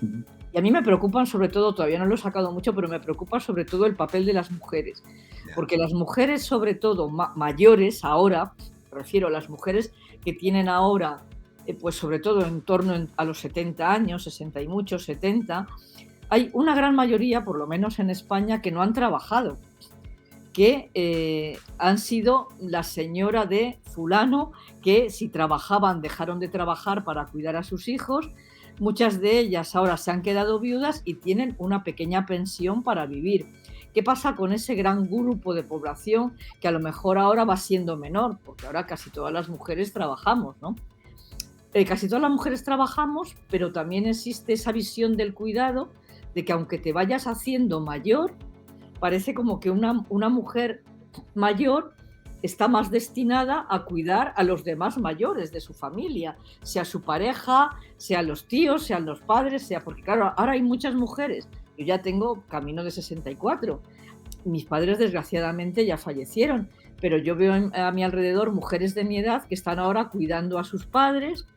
Ujú. Y a mí me preocupan sobre todo, todavía no lo he sacado mucho, pero me preocupa sobre todo el papel de las mujeres, porque las mujeres, sobre todo mayores ahora, me refiero a las mujeres que tienen ahora, pues sobre todo en torno a los 70 años, 60 y muchos, 70, hay una gran mayoría, por lo menos en España, que no han trabajado, que han sido la señora de fulano, que si trabajaban dejaron de trabajar para cuidar a sus hijos. Muchas de ellas ahora se han quedado viudas y tienen una pequeña pensión para vivir. ¿Qué pasa con ese gran grupo de población que a lo mejor ahora va siendo menor? Porque ahora casi todas las mujeres trabajamos, ¿no? Casi todas las mujeres trabajamos, pero también existe esa visión del cuidado de que aunque te vayas haciendo mayor, parece como que una mujer mayor está más destinada a cuidar a los demás mayores de su familia, sea su pareja, sean los tíos, sean los padres, porque claro, ahora hay muchas mujeres. Yo ya tengo camino de 64. Mis padres desgraciadamente ya fallecieron, pero yo veo a mi alrededor mujeres de mi edad que están ahora cuidando a sus padres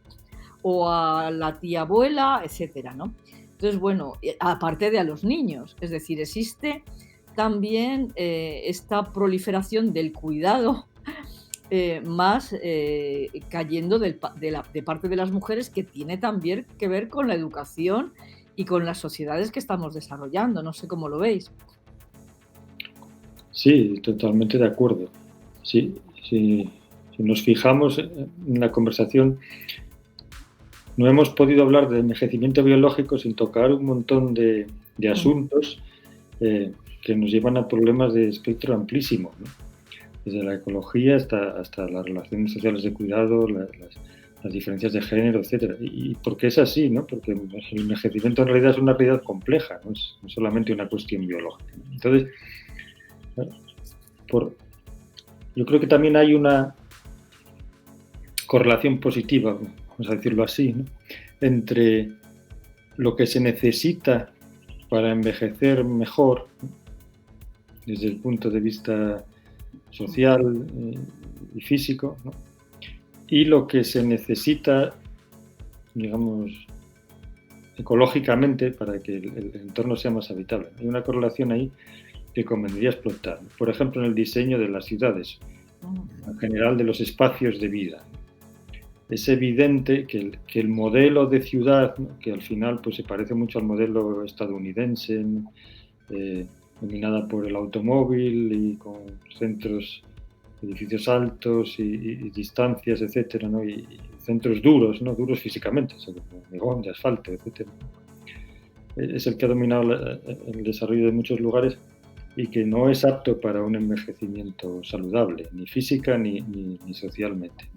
o a la tía abuela, etcétera, ¿no? Entonces, bueno, aparte de a los niños, es decir, existe también esta proliferación del cuidado más cayendo de parte de las mujeres, que tiene también que ver con la educación y con las sociedades que estamos desarrollando. No sé cómo lo veis. Sí, totalmente de acuerdo. Sí, sí, si nos fijamos en la conversación, no hemos podido hablar de envejecimiento biológico sin tocar un montón de asuntos que nos llevan a problemas de espectro amplísimo, ¿no? Desde la ecología hasta las relaciones sociales de cuidado, las diferencias de género, etcétera. Y porque es así, ¿no? Porque el envejecimiento en realidad es una realidad compleja, no es solamente una cuestión biológica, ¿no? Entonces, yo creo que también hay una correlación positiva, vamos a decirlo así, ¿no? Entre lo que se necesita para envejecer mejor, ¿no? Desde el punto de vista social y físico, ¿no? Y lo que se necesita, digamos, ecológicamente para que el entorno sea más habitable. Hay una correlación ahí que convendría explotar. Por ejemplo, en el diseño de las ciudades, en general de los espacios de vida. Es evidente que el modelo de ciudad, ¿no? Que al final pues, se parece mucho al modelo estadounidense, ¿no? Dominada por el automóvil y con centros, edificios altos y distancias, etcétera, ¿no? Y centros duros, ¿no? Duros físicamente, como hormigón, de asfalto, etcétera. Es el que ha dominado el desarrollo de muchos lugares y que no es apto para un envejecimiento saludable, ni física ni socialmente.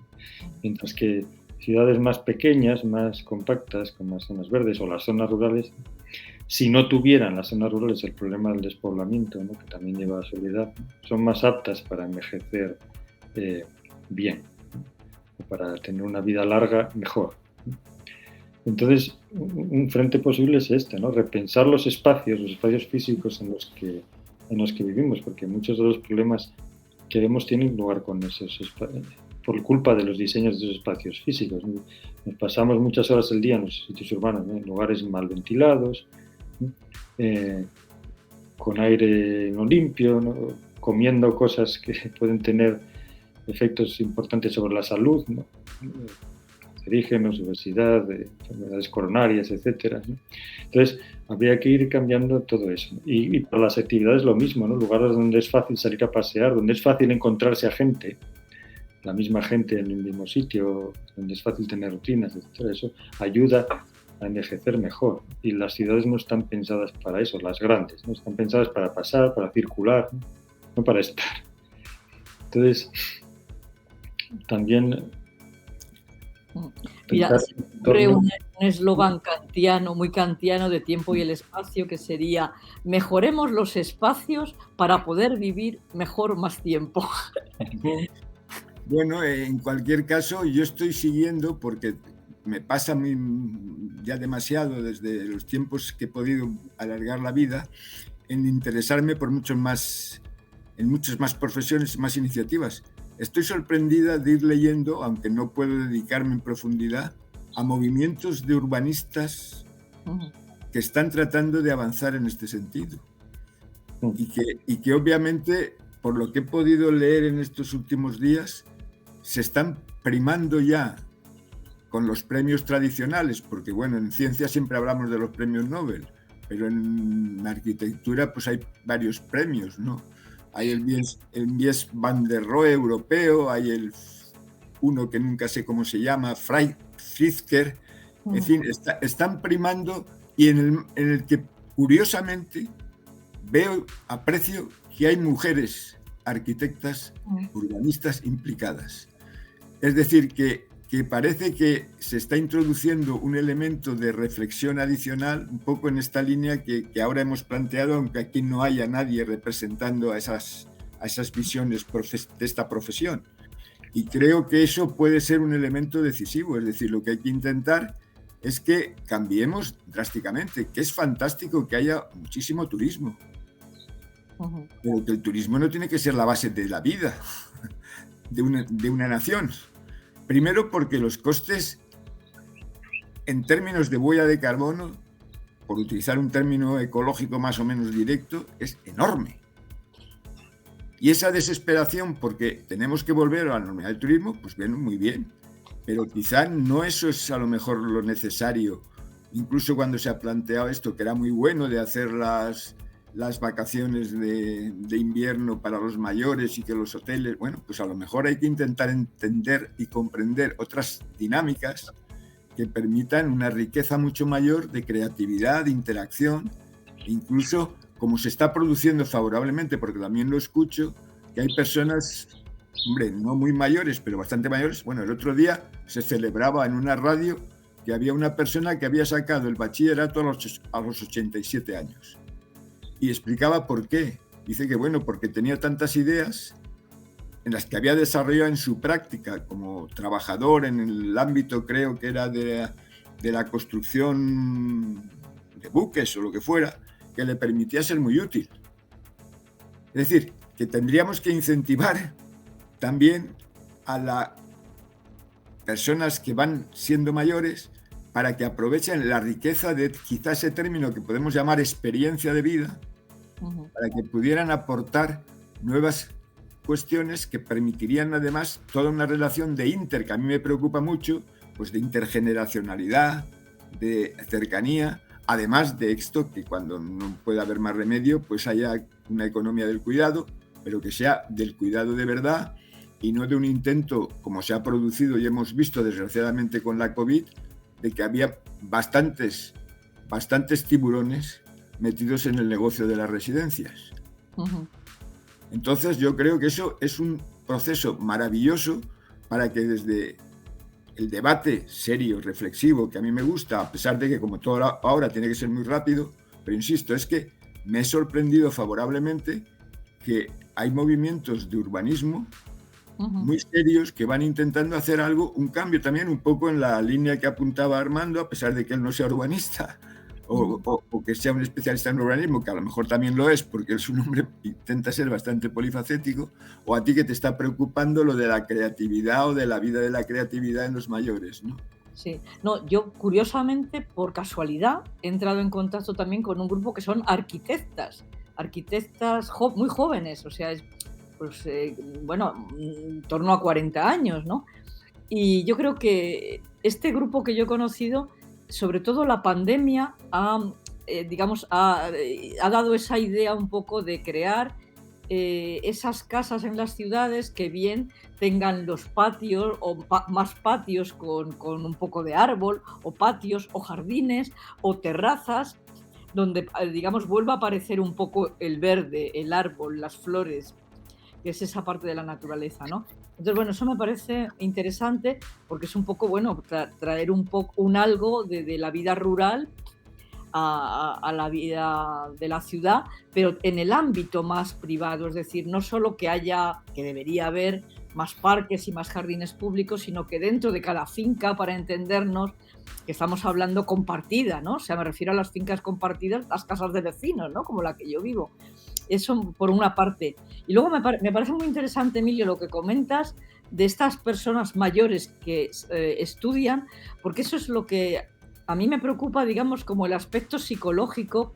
Mientras que ciudades más pequeñas, más compactas, con más zonas verdes o las zonas rurales, si no tuvieran las zonas rurales el problema del despoblamiento, ¿no? Que también lleva a soledad, son más aptas para envejecer bien, ¿no? Para tener una vida larga mejor. Entonces, un frente posible es este, ¿no? Repensar los espacios físicos en los que vivimos, porque muchos de los problemas que vemos tienen lugar con esos espacios, por culpa de los diseños de esos espacios físicos, ¿no? Nos pasamos muchas horas del día en los sitios urbanos, ¿no? En lugares mal ventilados, ¿no? Con aire no limpio, ¿no? Comiendo cosas que pueden tener efectos importantes sobre la salud, ¿no? Cancerígenos, obesidad, enfermedades coronarias, etcétera, ¿no? Entonces, habría que ir cambiando todo eso, ¿no? Y para las actividades lo mismo, ¿no? Lugares donde es fácil salir a pasear, donde es fácil encontrarse a gente, la misma gente en el mismo sitio, donde es fácil tener rutinas, etcétera. Eso ayuda a envejecer mejor. Y las ciudades no están pensadas para eso, las grandes, no están pensadas para pasar, para circular, no para estar. Entonces, también... Mira, siempre un eslogan kantiano, muy kantiano de tiempo y el espacio, que sería: mejoremos los espacios para poder vivir mejor más tiempo. Bueno, en cualquier caso, yo estoy siguiendo, porque me pasa ya demasiado desde los tiempos que he podido alargar la vida, en interesarme por en muchas más profesiones y más iniciativas. Estoy sorprendida de ir leyendo, aunque no puedo dedicarme en profundidad, a movimientos de urbanistas que están tratando de avanzar en este sentido. Y que obviamente, por lo que he podido leer en estos últimos días, se están primando ya con los premios tradicionales, porque bueno, en ciencia siempre hablamos de los premios Nobel, pero en arquitectura pues hay varios premios, ¿no? Hay el Mies van der Rohe europeo, hay uno que nunca sé cómo se llama, Pritzker, en fin, están primando, y en el que curiosamente aprecio que hay mujeres arquitectas, urbanistas implicadas. Es decir, que parece que se está introduciendo un elemento de reflexión adicional, un poco en esta línea que ahora hemos planteado, aunque aquí no haya nadie representando a esas visiones de esta profesión. Y creo que eso puede ser un elemento decisivo. Es decir, lo que hay que intentar es que cambiemos drásticamente, que es fantástico que haya muchísimo turismo, pero que el turismo no tiene que ser la base de la vida de una nación. Primero, porque los costes en términos de huella de carbono, por utilizar un término ecológico más o menos directo, es enorme. Y esa desesperación porque tenemos que volver a la normalidad del turismo, pues bueno, muy bien, pero quizá no eso es a lo mejor lo necesario incluso cuando se ha planteado esto, que era muy bueno de hacer las vacaciones de invierno para los mayores y que los hoteles, bueno, pues a lo mejor hay que intentar entender y comprender otras dinámicas que permitan una riqueza mucho mayor de creatividad, de interacción, incluso como se está produciendo favorablemente, porque también lo escucho, que hay personas, hombre, no muy mayores, pero bastante mayores. Bueno, el otro día se celebraba en una radio que había una persona que había sacado el bachillerato a los 87 años. Y explicaba por qué. Dice que, bueno, porque tenía tantas ideas en las que había desarrollado en su práctica como trabajador en el ámbito, creo que era de la construcción de buques o lo que fuera, que le permitía ser muy útil. Es decir, que tendríamos que incentivar también a las personas que van siendo mayores para que aprovechen la riqueza de quizás ese término que podemos llamar experiencia de vida, para que pudieran aportar nuevas cuestiones que permitirían además toda una relación de que a mí me preocupa mucho, pues de intergeneracionalidad, de cercanía, además de esto que cuando no pueda haber más remedio, pues haya una economía del cuidado, pero que sea del cuidado de verdad y no de un intento, como se ha producido y hemos visto desgraciadamente con la COVID, de que había bastantes tiburones metidos en el negocio de las residencias. Entonces yo creo que eso es un proceso maravilloso para que desde el debate serio, reflexivo, que a mí me gusta, a pesar de que como todo ahora tiene que ser muy rápido, pero insisto, es que me he sorprendido favorablemente que hay movimientos de urbanismo muy serios que van intentando hacer algo, un cambio también un poco en la línea que apuntaba Armando, a pesar de que él no sea urbanista o que sea un especialista en urbanismo, que a lo mejor también lo es, porque es un hombre intenta ser bastante polifacético, o a ti que te está preocupando lo de la creatividad o de la vida de la creatividad en los mayores, ¿no? Sí, no, yo curiosamente, por casualidad, he entrado en contacto también con un grupo que son arquitectas muy jóvenes, o sea, pues, bueno, en torno a 40 años, ¿no? Y yo creo que este grupo que yo he conocido, sobre todo la pandemia, digamos, ha dado esa idea un poco de crear esas casas en las ciudades que bien tengan los patios o más patios con un poco de árbol, o patios, o jardines, o terrazas, donde, digamos, vuelva a aparecer un poco el verde, el árbol, las flores, que es esa parte de la naturaleza, ¿no? Entonces, bueno, eso me parece interesante porque es un poco, bueno, traer un algo de la vida rural a la vida de la ciudad, pero en el ámbito más privado, es decir, no solo que debería haber más parques y más jardines públicos, sino que dentro de cada finca, para entendernos, que estamos hablando compartida, ¿no? O sea, me refiero a las fincas compartidas, las casas de vecinos, ¿no? Como la que yo vivo. Eso por una parte. Y luego me parece muy interesante, Emilio, lo que comentas de estas personas mayores que estudian, porque eso es lo que a mí me preocupa, digamos, como el aspecto psicológico,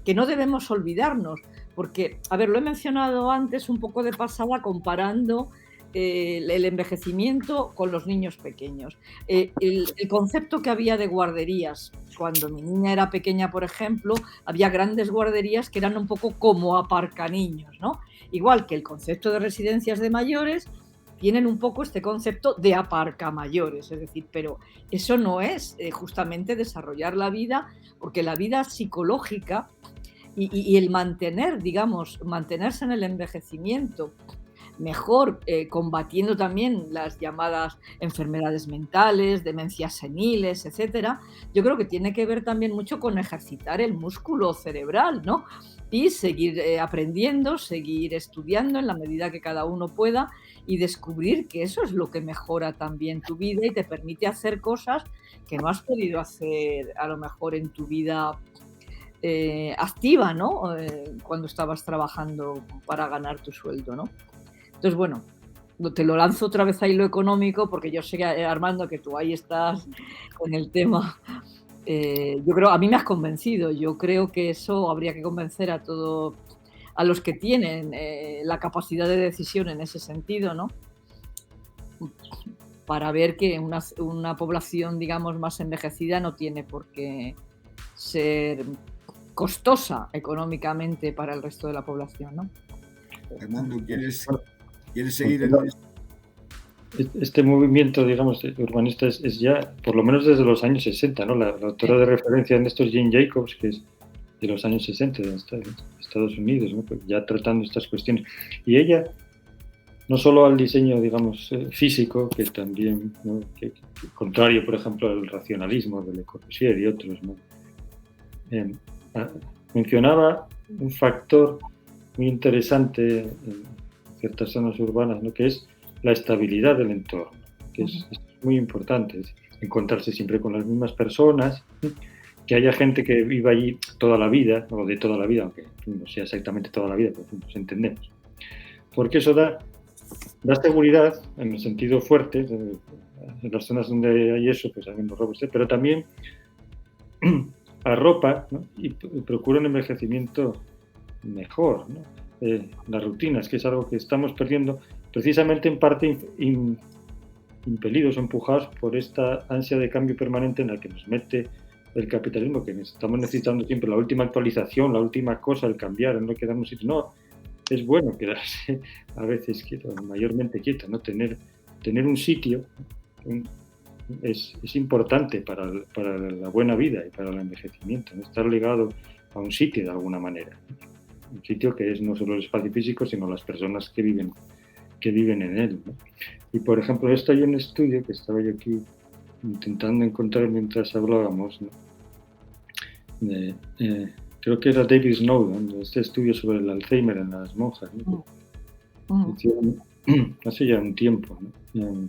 que no debemos olvidarnos, porque, a ver, lo he mencionado antes un poco de pasada comparando el envejecimiento con los niños pequeños. El concepto que había de guarderías, cuando mi niña era pequeña, por ejemplo, había grandes guarderías que eran un poco como aparcaniños, ¿no? Igual que el concepto de residencias de mayores, tienen un poco este concepto de aparcamayores, es decir, pero eso no es justamente desarrollar la vida, porque la vida psicológica y el mantenerse en el envejecimiento mejor, combatiendo también las llamadas enfermedades mentales, demencias seniles, etcétera, yo creo que tiene que ver también mucho con ejercitar el músculo cerebral, ¿no? Y seguir aprendiendo, seguir estudiando en la medida que cada uno pueda y descubrir que eso es lo que mejora también tu vida y te permite hacer cosas que no has podido hacer a lo mejor en tu vida activa, ¿no? Cuando estabas trabajando para ganar tu sueldo, ¿no? Entonces, bueno, te lo lanzo otra vez ahí lo económico, porque yo sé, Armando, que tú ahí estás con el tema. Yo creo, a mí me has convencido. Yo creo que eso habría que convencer a los que tienen la capacidad de decisión en ese sentido, ¿no? para ver que una población, digamos, más envejecida no tiene por qué ser costosa económicamente para el resto de la población, ¿no? Fernando, ¿quieres seguir en esto? Este movimiento, digamos, urbanista es ya, por lo menos desde los años 60, ¿no? La autora de referencia en esto es Jane Jacobs, que es de los años 60 de Estados Unidos, ¿no? Pues ya tratando estas cuestiones. Y ella, no solo al diseño, digamos, físico, que también, ¿no? que contrario, por ejemplo, al racionalismo de Le Corbusier y otros, ¿no? Mencionaba un factor muy interesante en ciertas zonas urbanas, ¿no? Que es la estabilidad del entorno, que es muy importante, es encontrarse siempre con las mismas personas, que haya gente que viva allí toda la vida, o de toda la vida, aunque no sea exactamente toda la vida, pero nos entendemos. Porque eso da seguridad en el sentido fuerte, en las zonas donde hay eso, pues hay menos robos, pero también arropa, ¿no? y procura un envejecimiento mejor, ¿no? Las rutinas, que es algo que estamos perdiendo precisamente en parte impelidos o empujados por esta ansia de cambio permanente en la que nos mete el capitalismo, que estamos necesitando siempre la última actualización, la última cosa, el cambiar, no quedarnos sitio. No, es bueno quedarse a veces quieto, mayormente quieto, ¿no? Tener un sitio es importante para la buena vida y para el envejecimiento, ¿no? Estar ligado a un sitio de alguna manera. Un sitio que es no solo el espacio físico, sino las personas que viven en él, ¿no? Y por ejemplo, esto hay un estudio que estaba yo aquí intentando encontrar mientras hablábamos, ¿no? Creo que era David Snowden, este estudio sobre el Alzheimer en las monjas, ¿no? Hace ya un tiempo, ¿no?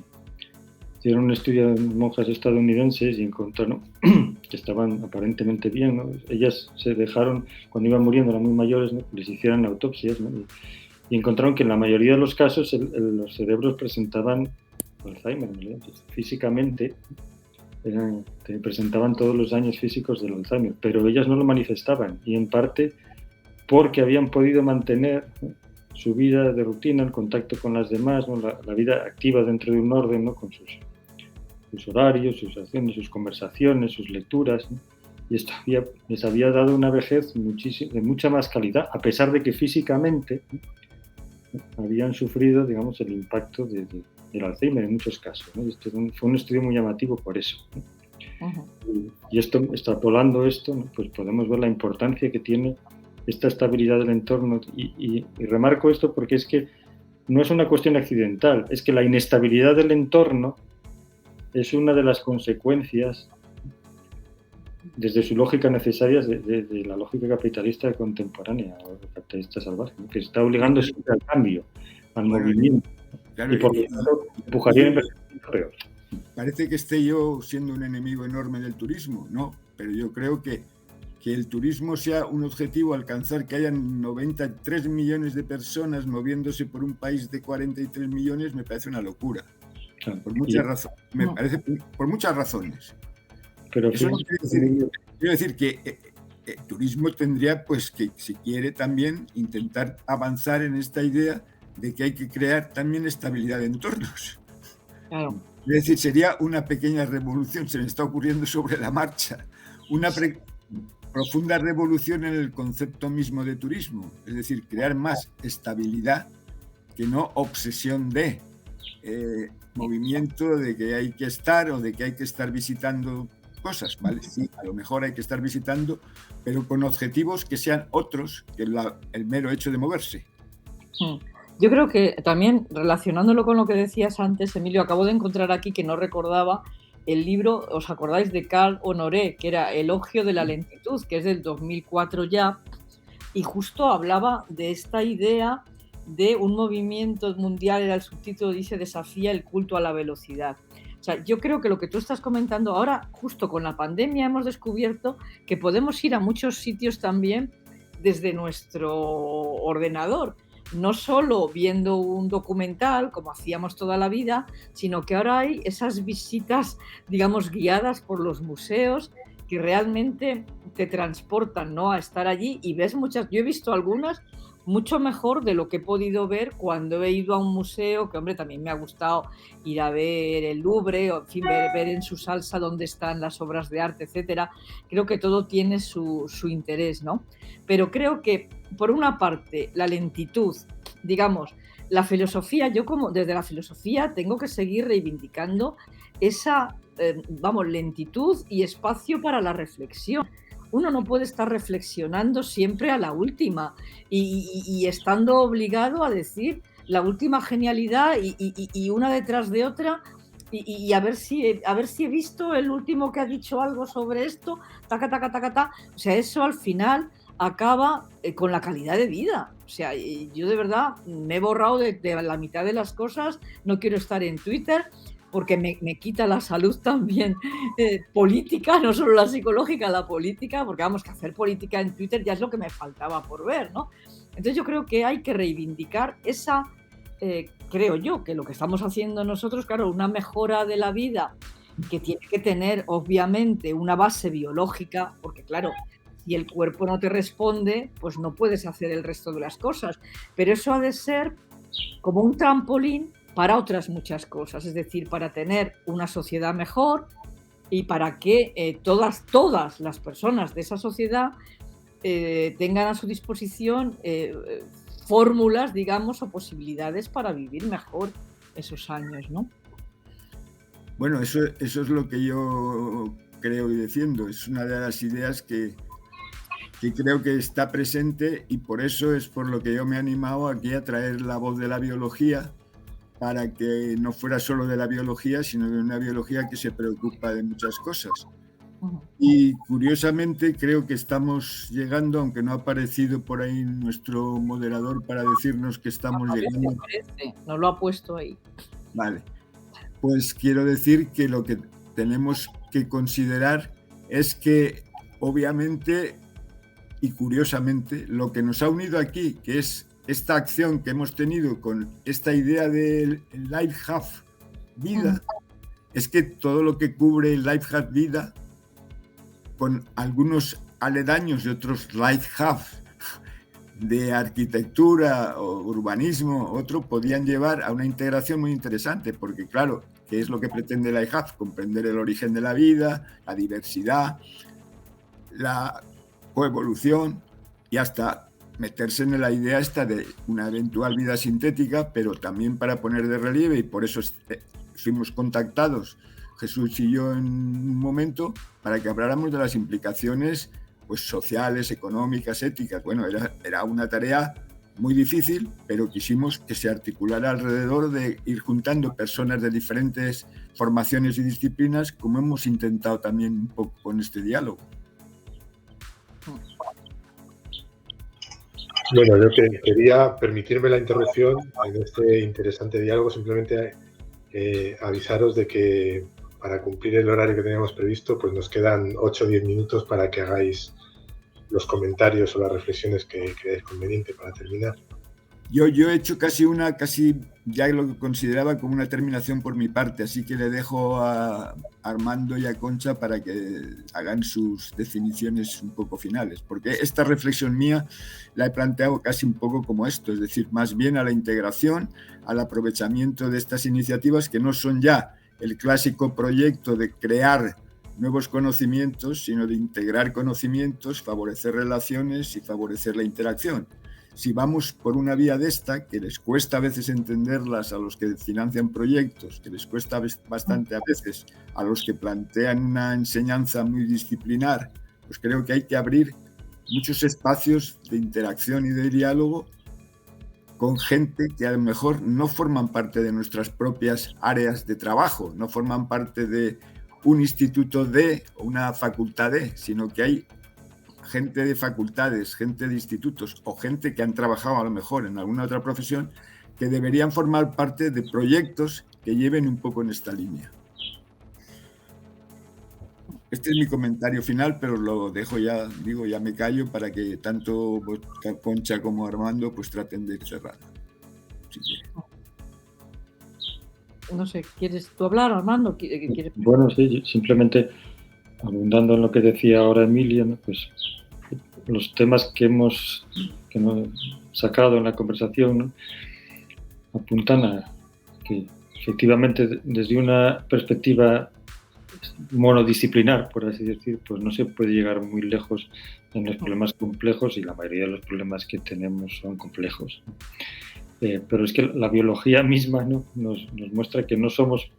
Hicieron un estudio de monjas estadounidenses y encontraron que estaban aparentemente bien, ¿no? Ellas se dejaron, cuando iban muriendo, eran muy mayores, ¿no? Les hicieran autopsias, ¿no? Y encontraron que en la mayoría de los casos los cerebros presentaban Alzheimer, ¿no? Físicamente presentaban todos los daños físicos del Alzheimer, pero ellas no lo manifestaban, y en parte porque habían podido mantener, ¿no? Su vida de rutina, el contacto con las demás, ¿no? La vida activa dentro de un orden, ¿no? Con sus horarios, sus acciones, sus conversaciones, sus lecturas, ¿no? Y esto les había dado una vejez de mucha más calidad, a pesar de que físicamente, ¿no? Habían sufrido, digamos, el impacto del Alzheimer en muchos casos, ¿no? Este fue un estudio muy llamativo por eso, ¿no? Y esto, extrapolando esto, ¿no? Pues podemos ver la importancia que tiene esta estabilidad del entorno, y remarco esto porque es que no es una cuestión accidental, es que la inestabilidad del entorno es una de las consecuencias, desde su lógica necesaria, de la lógica capitalista contemporánea, o capitalista salvaje, ¿no? Que está obligando siempre al cambio, al movimiento, claro, y por lo tanto empujaría a envejecimiento peor. Parece que esté yo siendo un enemigo enorme del turismo, ¿no? Pero yo creo que el turismo sea un objetivo, alcanzar que hayan 93 millones de personas moviéndose por un país de 43 millones, me parece una locura. Claro, por muchas razones. Me parece por muchas razones. Pero eso no quiere decir que el turismo tendría, pues, que si quiere también intentar avanzar en esta idea de que hay que crear también estabilidad de entornos. Claro. Es decir, sería una pequeña revolución, se me está ocurriendo sobre la marcha, una profunda revolución en el concepto mismo de turismo, es decir, crear más estabilidad que no obsesión de movimiento de que hay que estar o de que hay que estar visitando cosas, ¿vale? Sí, a lo mejor hay que estar visitando, pero con objetivos que sean otros que el mero hecho de moverse. Yo creo que también, relacionándolo con lo que decías antes, Emilio, acabo de encontrar aquí, que no recordaba, el libro, ¿os acordáis de Carl Honoré, que era Elogio de la lentitud, que es del 2004 ya, y justo hablaba de esta idea de un movimiento mundial, era el subtítulo, dice, desafía el culto a la velocidad. O sea, yo creo que lo que tú estás comentando ahora, justo con la pandemia hemos descubierto que podemos ir a muchos sitios también desde nuestro ordenador, no solo viendo un documental, como hacíamos toda la vida, sino que ahora hay esas visitas, digamos, guiadas por los museos, que realmente te transportan, ¿no?, a estar allí, y ves muchas. Yo he visto algunas mucho mejor de lo que he podido ver cuando he ido a un museo, que hombre, también me ha gustado ir a ver el Louvre, o en fin, ver en su salsa dónde están las obras de arte, etcétera. Creo que todo tiene su interés, ¿no? Pero creo que, por una parte, la lentitud, digamos, la filosofía, yo como desde la filosofía tengo que seguir reivindicando esa, vamos, lentitud y espacio para la reflexión. Uno no puede estar reflexionando siempre a la última y estando obligado a decir la última genialidad y una detrás de otra y a ver si he visto el último que ha dicho algo sobre esto, taca, taca, taca, taca. O sea, eso al final acaba con la calidad de vida. O sea, yo de verdad me he borrado de la mitad de las cosas, no quiero estar en Twitter porque me quita la salud también política, no solo la psicológica, la política, porque vamos, que hacer política en Twitter ya es lo que me faltaba por ver, ¿no? Entonces yo creo que hay que reivindicar esa, creo yo, que lo que estamos haciendo nosotros, claro, una mejora de la vida que tiene que tener obviamente una base biológica, porque claro, si el cuerpo no te responde, pues no puedes hacer el resto de las cosas, pero eso ha de ser como un trampolín para otras muchas cosas, es decir, para tener una sociedad mejor y para que todas las personas de esa sociedad tengan a su disposición fórmulas, digamos, o posibilidades para vivir mejor esos años, ¿no? Bueno, eso es lo que yo creo y defiendo. Es una de las ideas que creo que está presente y por eso es por lo que yo me he animado aquí a traer la voz de la biología, para que no fuera solo de la biología, sino de una biología que se preocupa de muchas cosas. Y curiosamente creo que estamos llegando, aunque no ha aparecido por ahí nuestro moderador para decirnos que estamos llegando. No lo ha puesto ahí. Vale, pues quiero decir que lo que tenemos que considerar es que obviamente y curiosamente lo que nos ha unido aquí, que es esta acción que hemos tenido con esta idea del Life Have Vida, es que todo lo que cubre el Life Have Vida, con algunos aledaños de otros Life Have de arquitectura o urbanismo, otro, podían llevar a una integración muy interesante, porque claro, ¿qué es lo que pretende el Life Have? Comprender el origen de la vida, la diversidad, la coevolución y hasta meterse en la idea esta de una eventual vida sintética, pero también para poner de relieve, y por eso fuimos contactados, Jesús y yo, en un momento, para que habláramos de las implicaciones pues, sociales, económicas, éticas. Bueno, era una tarea muy difícil, pero quisimos que se articulara alrededor de ir juntando personas de diferentes formaciones y disciplinas, como hemos intentado también un poco con este diálogo. Bueno, yo quería permitirme la interrupción en este interesante diálogo, simplemente avisaros de que para cumplir el horario que teníamos previsto, pues nos quedan 8 o 10 minutos para que hagáis los comentarios o las reflexiones que creáis conveniente para terminar. Yo he hecho casi ya lo que consideraba como una terminación por mi parte, así que le dejo a Armando y a Concha para que hagan sus definiciones un poco finales, porque esta reflexión mía la he planteado casi un poco como esto, es decir, más bien a la integración, al aprovechamiento de estas iniciativas que no son ya el clásico proyecto de crear nuevos conocimientos, sino de integrar conocimientos, favorecer relaciones y favorecer la interacción. Si vamos por una vía de esta, que les cuesta a veces entenderlas a los que financian proyectos, que les cuesta bastante a veces a los que plantean una enseñanza muy disciplinar, pues creo que hay que abrir muchos espacios de interacción y de diálogo con gente que a lo mejor no forman parte de nuestras propias áreas de trabajo, no forman parte de un instituto de o una facultad de, sino que hay gente de facultades, gente de institutos o gente que han trabajado a lo mejor en alguna otra profesión que deberían formar parte de proyectos que lleven un poco en esta línea. Este es mi comentario final, pero lo dejo ya, ya me callo para que tanto Concha como Armando pues traten de cerrar. Si no sé, ¿quieres tú hablar, Armando? ¿Quieres? Bueno, sí, simplemente abundando en lo que decía ahora Emilia, ¿no? Pues los temas que hemos sacado en la conversación, ¿no?, apuntan a que efectivamente desde una perspectiva monodisciplinar, por así decir, pues no se puede llegar muy lejos en los problemas complejos, y la mayoría de los problemas que tenemos son complejos. Pero es que la biología misma, ¿no?, nos muestra que no somos,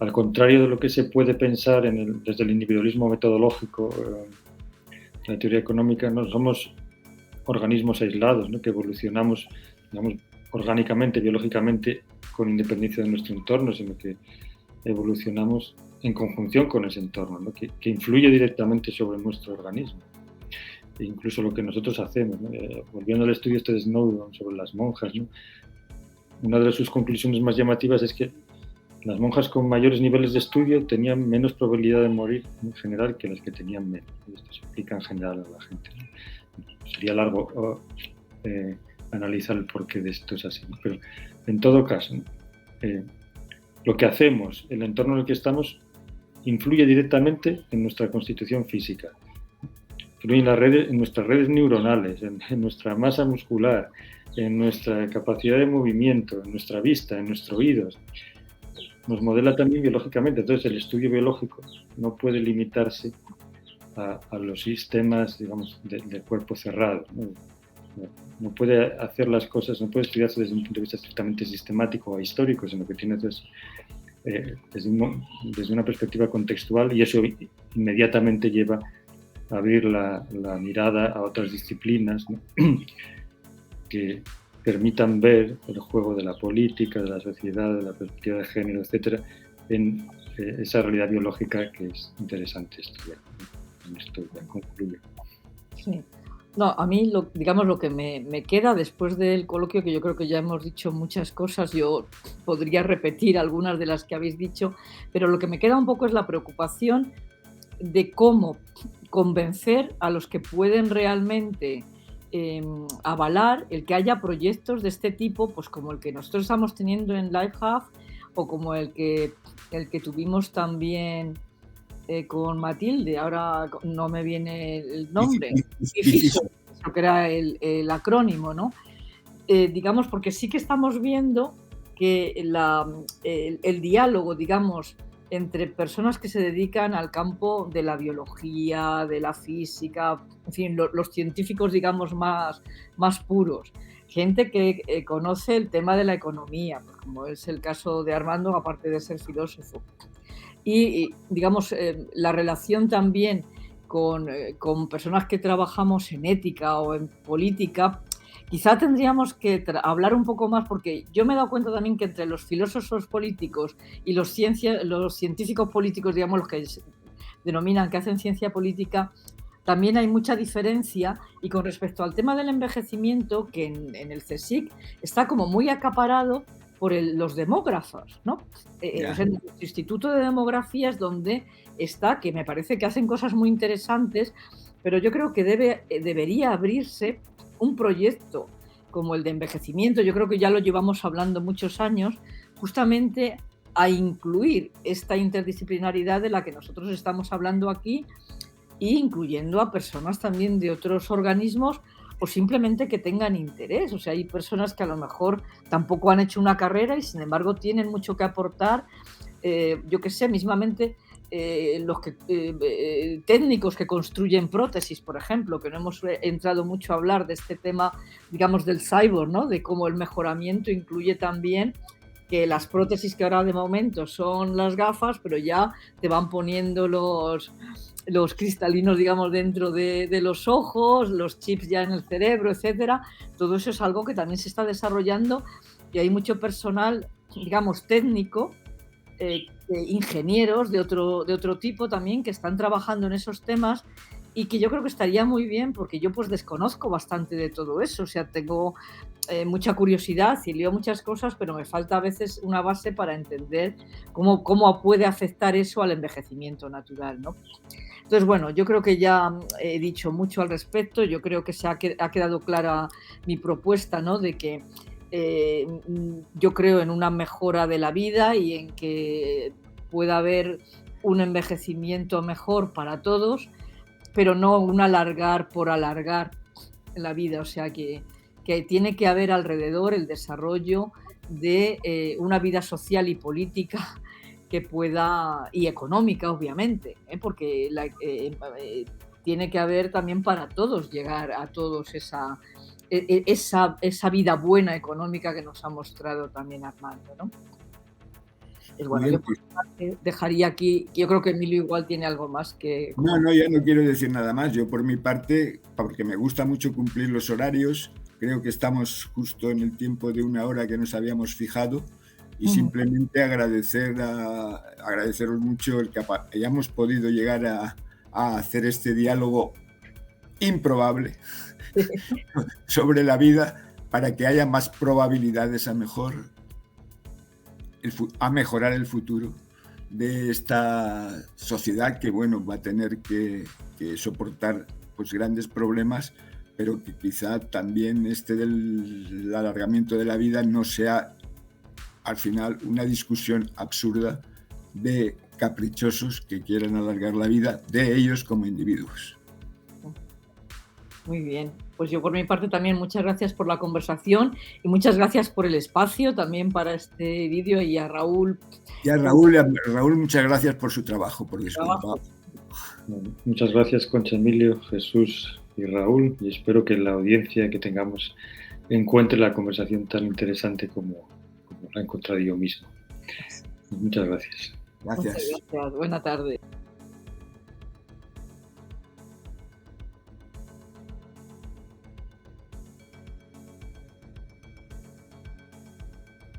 al contrario de lo que se puede pensar desde el individualismo metodológico, la teoría económica, no somos organismos aislados, ¿no?, que evolucionamos, digamos, orgánicamente, biológicamente, con independencia de nuestro entorno, sino que evolucionamos en conjunción con ese entorno, ¿no?, que influye directamente sobre nuestro organismo. E incluso lo que nosotros hacemos, ¿no? Volviendo al estudio de Snowdon sobre las monjas, ¿no?, una de sus conclusiones más llamativas es que las monjas con mayores niveles de estudio tenían menos probabilidad de morir en general que las que tenían menos. Esto se aplica en general a la gente, ¿no? Sería largo analizar el porqué de esto es así, ¿no? Pero en todo caso, lo que hacemos, el entorno en el que estamos, influye directamente en nuestra constitución física, influye en nuestras redes neuronales, en nuestra masa muscular, en nuestra capacidad de movimiento, en nuestra vista, en nuestro oído. Nos modela también biológicamente. Entonces, el estudio biológico no puede limitarse a los sistemas, digamos, de cuerpo cerrado, ¿no? No puede hacer las cosas, no puede estudiarse desde un punto de vista estrictamente sistemático o histórico, sino que tiene desde una perspectiva contextual, y eso inmediatamente lleva a abrir la mirada a otras disciplinas, ¿no?, que permitan ver el juego de la política, de la sociedad, de la perspectiva de género, etcétera, en esa realidad biológica que es interesante estudiar. Con esto ya concluyo. Sí. No, a mí, digamos, lo que me queda después del coloquio, que yo creo que ya hemos dicho muchas cosas, yo podría repetir algunas de las que habéis dicho, pero lo que me queda un poco es la preocupación de cómo convencer a los que pueden realmente avalar el que haya proyectos de este tipo, pues como el que nosotros estamos teniendo en LifeHub, o como el que tuvimos también con Matilde, ahora no me viene el nombre, IFISO, que era el acrónimo, ¿no? Digamos, porque sí que estamos viendo que el diálogo, digamos, entre personas que se dedican al campo de la biología, de la física, en fin, los científicos, digamos, más puros, gente que conoce el tema de la economía, como es el caso de Armando, aparte de ser filósofo. Y digamos, la relación también con personas que trabajamos en ética o en política, quizá tendríamos que hablar un poco más, porque yo me he dado cuenta también que entre los filósofos políticos y los científicos políticos, digamos, los que denominan que hacen ciencia política, también hay mucha diferencia. Y con respecto al tema del envejecimiento, que en el CSIC está como muy acaparado por los demógrafos, ¿no? O sea, en el Instituto de Demografía es donde está, que me parece que hacen cosas muy interesantes, pero yo creo que debería abrirse un proyecto como el de envejecimiento. Yo creo que ya lo llevamos hablando muchos años, justamente a incluir esta interdisciplinaridad de la que nosotros estamos hablando aquí, e incluyendo a personas también de otros organismos, o simplemente que tengan interés. O sea, hay personas que a lo mejor tampoco han hecho una carrera y sin embargo tienen mucho que aportar. Yo qué sé, mismamente los técnicos que construyen prótesis, por ejemplo, que no hemos entrado mucho a hablar de este tema, digamos, del cyborg, ¿no? De cómo el mejoramiento incluye también que las prótesis, que ahora de momento son las gafas, pero ya te van poniendo los cristalinos, digamos, dentro de los ojos, los chips ya en el cerebro, etcétera. Todo eso es algo que también se está desarrollando, y hay mucho personal, digamos, técnico, ingenieros de otro tipo también, que están trabajando en esos temas, y que yo creo que estaría muy bien, porque yo pues desconozco bastante de todo eso. O sea, tengo mucha curiosidad y leo muchas cosas, pero me falta a veces una base para entender cómo puede afectar eso al envejecimiento natural, ¿no? Entonces, bueno, yo creo que ya he dicho mucho al respecto. Yo creo que ha quedado clara mi propuesta, ¿no? De que yo creo en una mejora de la vida y en que pueda haber un envejecimiento mejor para todos, pero no un alargar por alargar la vida. O sea que tiene que haber alrededor el desarrollo de una vida social y política que pueda, y económica obviamente, porque tiene que haber también para todos, llegar a todos esa vida buena económica que nos ha mostrado también Armando, ¿no? Pues bueno, yo por mi parte dejaría aquí. Yo creo que Emilio igual tiene algo más que... No, ya no quiero decir nada más. Yo por mi parte, porque me gusta mucho cumplir los horarios, creo que estamos justo en el tiempo de 1 hora que nos habíamos fijado, y simplemente agradeceros mucho el que hayamos podido llegar a hacer este diálogo improbable sobre la vida, para que haya más probabilidades a mejorar el futuro de esta sociedad que, bueno, va a tener que soportar pues grandes problemas, pero que quizá también del alargamiento de la vida no sea al final una discusión absurda de caprichosos que quieran alargar la vida de ellos como individuos. Muy bien, pues yo por mi parte también muchas gracias por la conversación y muchas gracias por el espacio también para este vídeo, y a Raúl. Y a Raúl, muchas gracias por su trabajo, por disculpar. Muchas gracias, Concha, Emilio, Jesús y Raúl, y espero que la audiencia que tengamos encuentre la conversación tan interesante como la he encontrado yo mismo. Muchas gracias. Gracias. Muchas gracias. Buena tarde.